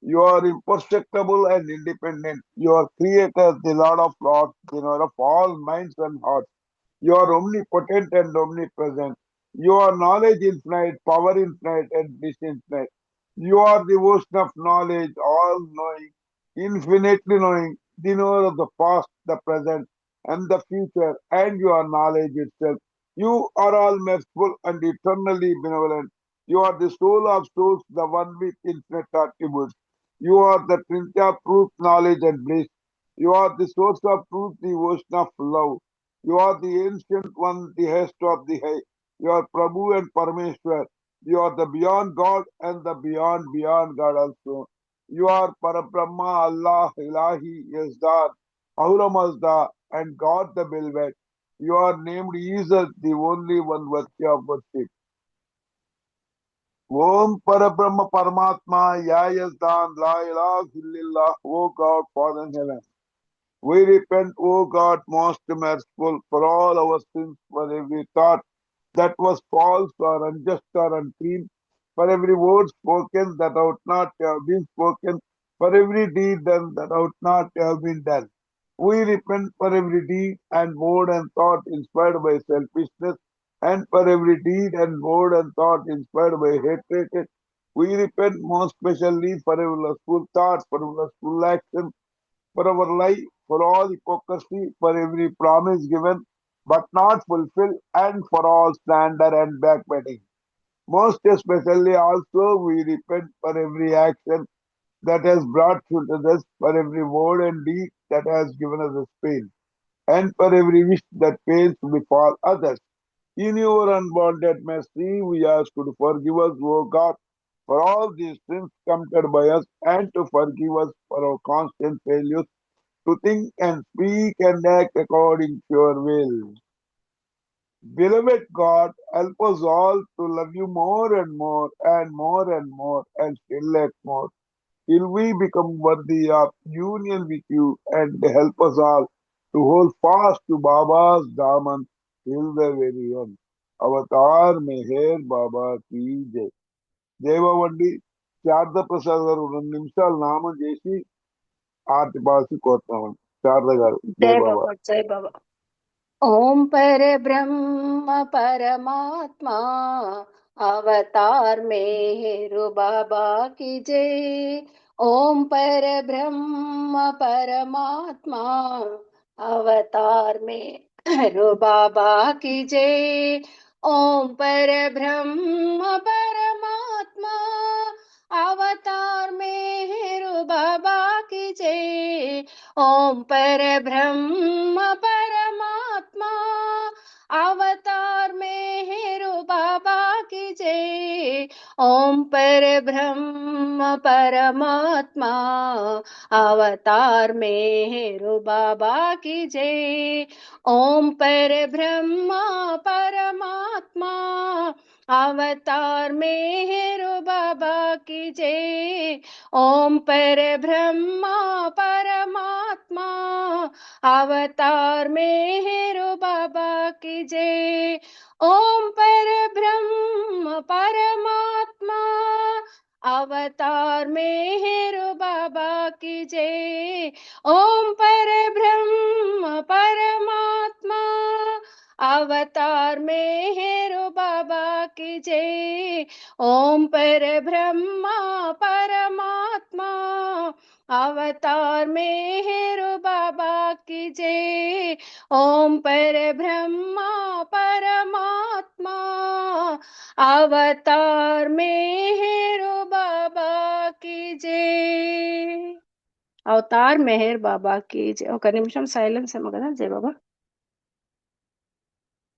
You are imperceptible and independent. You are creator, the Lord of Lords, the Lord of all minds and hearts. You are omnipotent and omnipresent. You are knowledge infinite, power infinite, and bliss infinite. You are the ocean of knowledge, all knowing, infinitely knowing, the knower of the past, the present, and the future, and you are knowledge itself. You are all merciful and eternally benevolent. You are the soul of souls, the one with infinite attributes. You are the Trinity of truth, knowledge, and bliss. You are the source of truth, the ocean of love. You are the ancient one, the host of the high. You are Prabhu and Parameshwar. You are the beyond God and the beyond God also. You are Parabrahma, Allah, Ilahi, Yazdar, Ahura Mazda, and God the Beloved. You are named Jesus, the only one worthy of worship. Om Parabrahma Paramatma, Ya Yazdan, La ilaha illallah, O God, Father in heaven. We repent, O God, most merciful, for all our sins, for every thought that was false or unjust or unclean, for every word spoken that ought not to have been spoken, for every deed done that ought not to have been done. We repent for every deed and word and thought inspired by selfishness, and for every deed and word and thought inspired by hatred. We repent most especially for every lustful thought, for every lustful action, for our life, for all hypocrisy, for every promise given but not fulfilled, and for all slander and backbiting. Most especially also we repent for every action that has brought fruit to us, for every word and deed that has given us a pain, and for every wish that fails to befall others. In your unbounded mercy, we ask you to forgive us, O God, for all these sins committed by us, and to forgive us for our constant failures to think and speak and act according to your will. Beloved God, help us all to love you more and more and more and more and still yet more, till we become worthy of union with you, and help us all to hold fast to Baba's daman till the very end. Avatar Meher Baba కీ జై. జయబాబండి శారద ప్రసాద్ గారు 2 నిమిషాలు నామం చేసి Aarti palsy కోరుతామండి. Sharada గారు జై జై బాబా. బాబా జై బాబా. ओम पर ब्रह्म परमात्मा अवतार मेहरु बाबा की जय. ओम पर ब्रह्म परमात्मा अवतार मेहरु बाबा की जय. ओम पर ब्रह्म परमात्मा अवतार मेहरु बाबा की जय. ओम पर ब्रह्म परमात्मा अवतार मेहरु बाबा की जय. ओम पर ब्रह्म परमात्मा अवतार मेहरु बाबा की जय. ओम पर ब्रह्म परमात्मा अवतार मेहरु बाबा की जय. ओम पर ब्रह्मा परमात्मा अवतार मेहरु बाबा की जय. ओम पर ब्रह्म परमात्मा अवतार मेहरु बाबा की जय. ओम पर ब्रह्म परमात्मा अवतार मेहरु बाबा की जय. ओम पर ब्रह्मा परमात्मा अवतार मेहरु बाबा की जय. ओम पर ब्रह्मा परमात्मा अवतार मेहरु बाबा की जय. అవతార్ మెహర్ బాబాకి జై. ఒక నిమిషం సైలెన్స్ ఏమో కదా జై బాబా.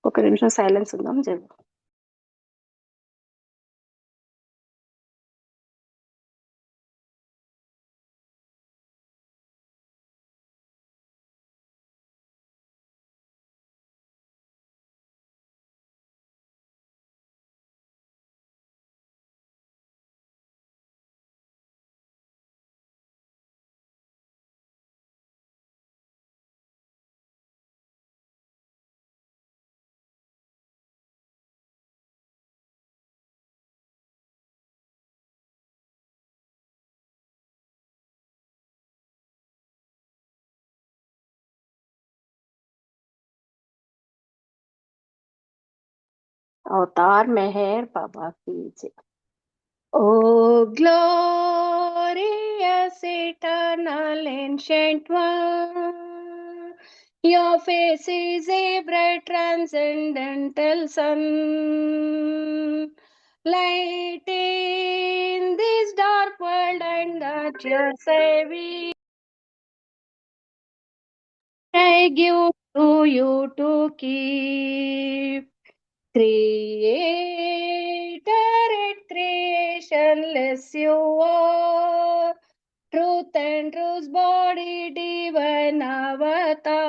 ఒక నిమిషం సైలెన్స్ ఉందాం జై బాబా. అవతార్ మెహర్ బాబా की जय. Oh, glorious eternal ancient one, your face is a bright transcendental sun, light in this dark world, and at your service I give to you to keep. Creator at creationless you are, truth and truth's body, divine avatar,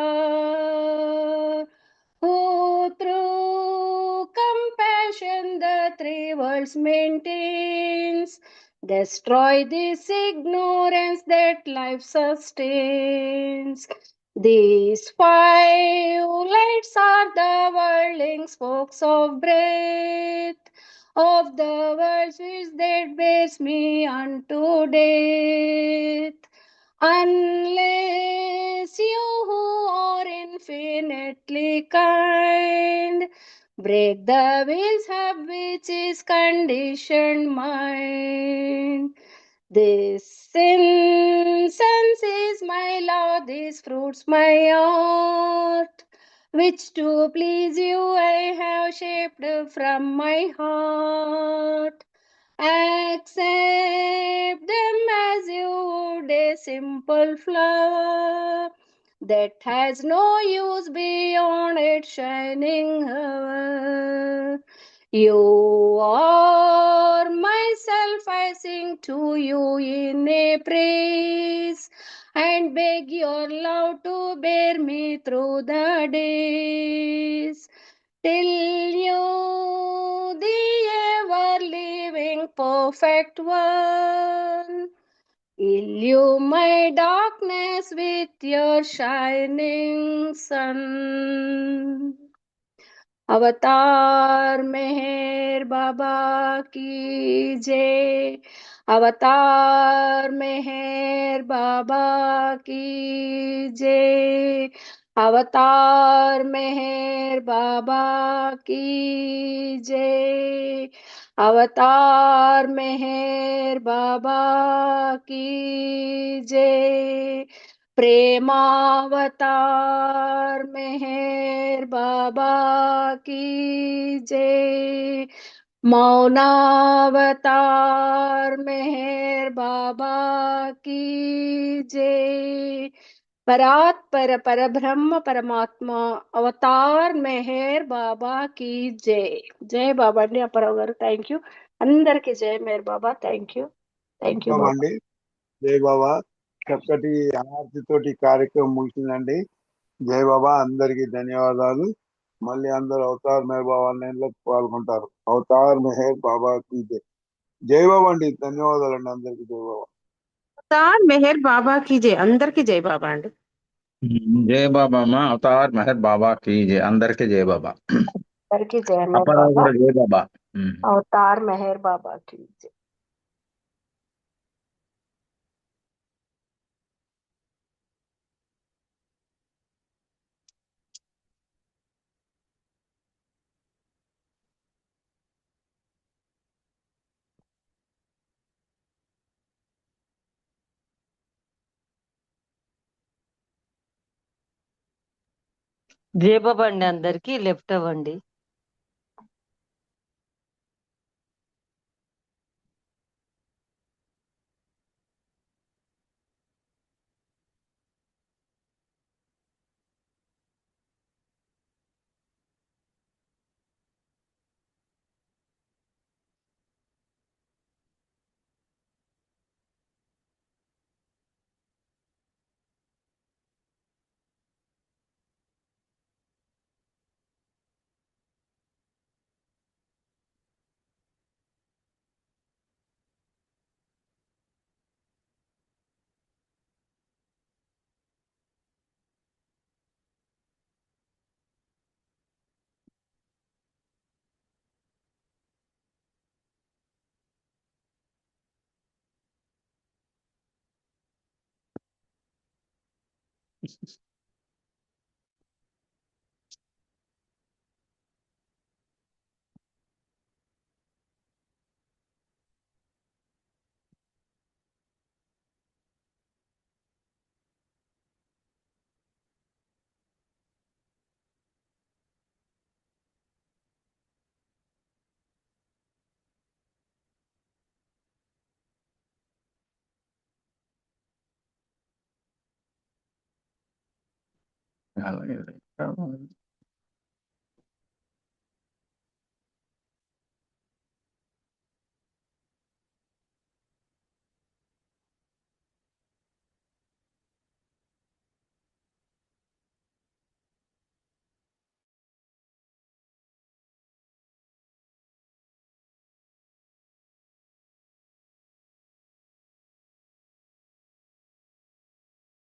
who through compassion the 3 worlds maintains, destroy this ignorance that life sustains. These 5 lights are the whirling spokes of breath of the world's which that bears me unto death. Unless you who are infinitely kind break the wheels of which is conditioned mind. This incense is my law, these fruits my art. which to please you I have shaped from my heart. Accept them as you would a simple flower that has no use beyond its shining hour. You are myself, I sing to you in a praise and beg your love to bear me through the days till you, the ever living perfect one, illumine my darkness with your shining sun. अवतार मेहर बाबा की जय। अवतार मेहर बाबा की जय। अवतार मेहर बाबा की जय। अवतार मेहर बाबा की जय। प्रेमावतार मेहर बाबा की जय। मौनावतार मेहर बाबा की जय। परात्पर पर ब्रह्म परमात्मा అవతార్ మెహర్ బాబా की జై। జై బాబా అండి అప్పారావు గారు, థ్యాంక్ యూ అందరికి. జై మెహర్ బాబా, థ్యాంక్ యూ బాబా. అండి జై బాబా. చక్కటి ఆర్తితోటి కార్యక్రమం ముగిసిందండి. జై బాబా, అందరికి ధన్యవాదాలు. మళ్ళీ అందరూ అవతార్ మెహర్ బాబా ఆన్లైన్ లో పాల్గొంటారు. అవతార్ మెహర్ బాబా की జై. జై బాబా అండి, ధన్యవాదాలు అండి అందరికి. జై బాబా. అవతార్ మెహర్ బాబా की जय అందరికి జై బాబా అండి. జై బాబా అమ్మ. అవతార్ మెహర్ బాబా కీ జై. అందరికీ జై బాబా. అందరికి జై మెహర్ అప్పారావు బాబా. కూడా జై బాబా. అవతార్ మెహర్ బాబా की జై. జై బాబా అండి అందరికి. లెఫ్ట్ అవ్వండి. అలాగే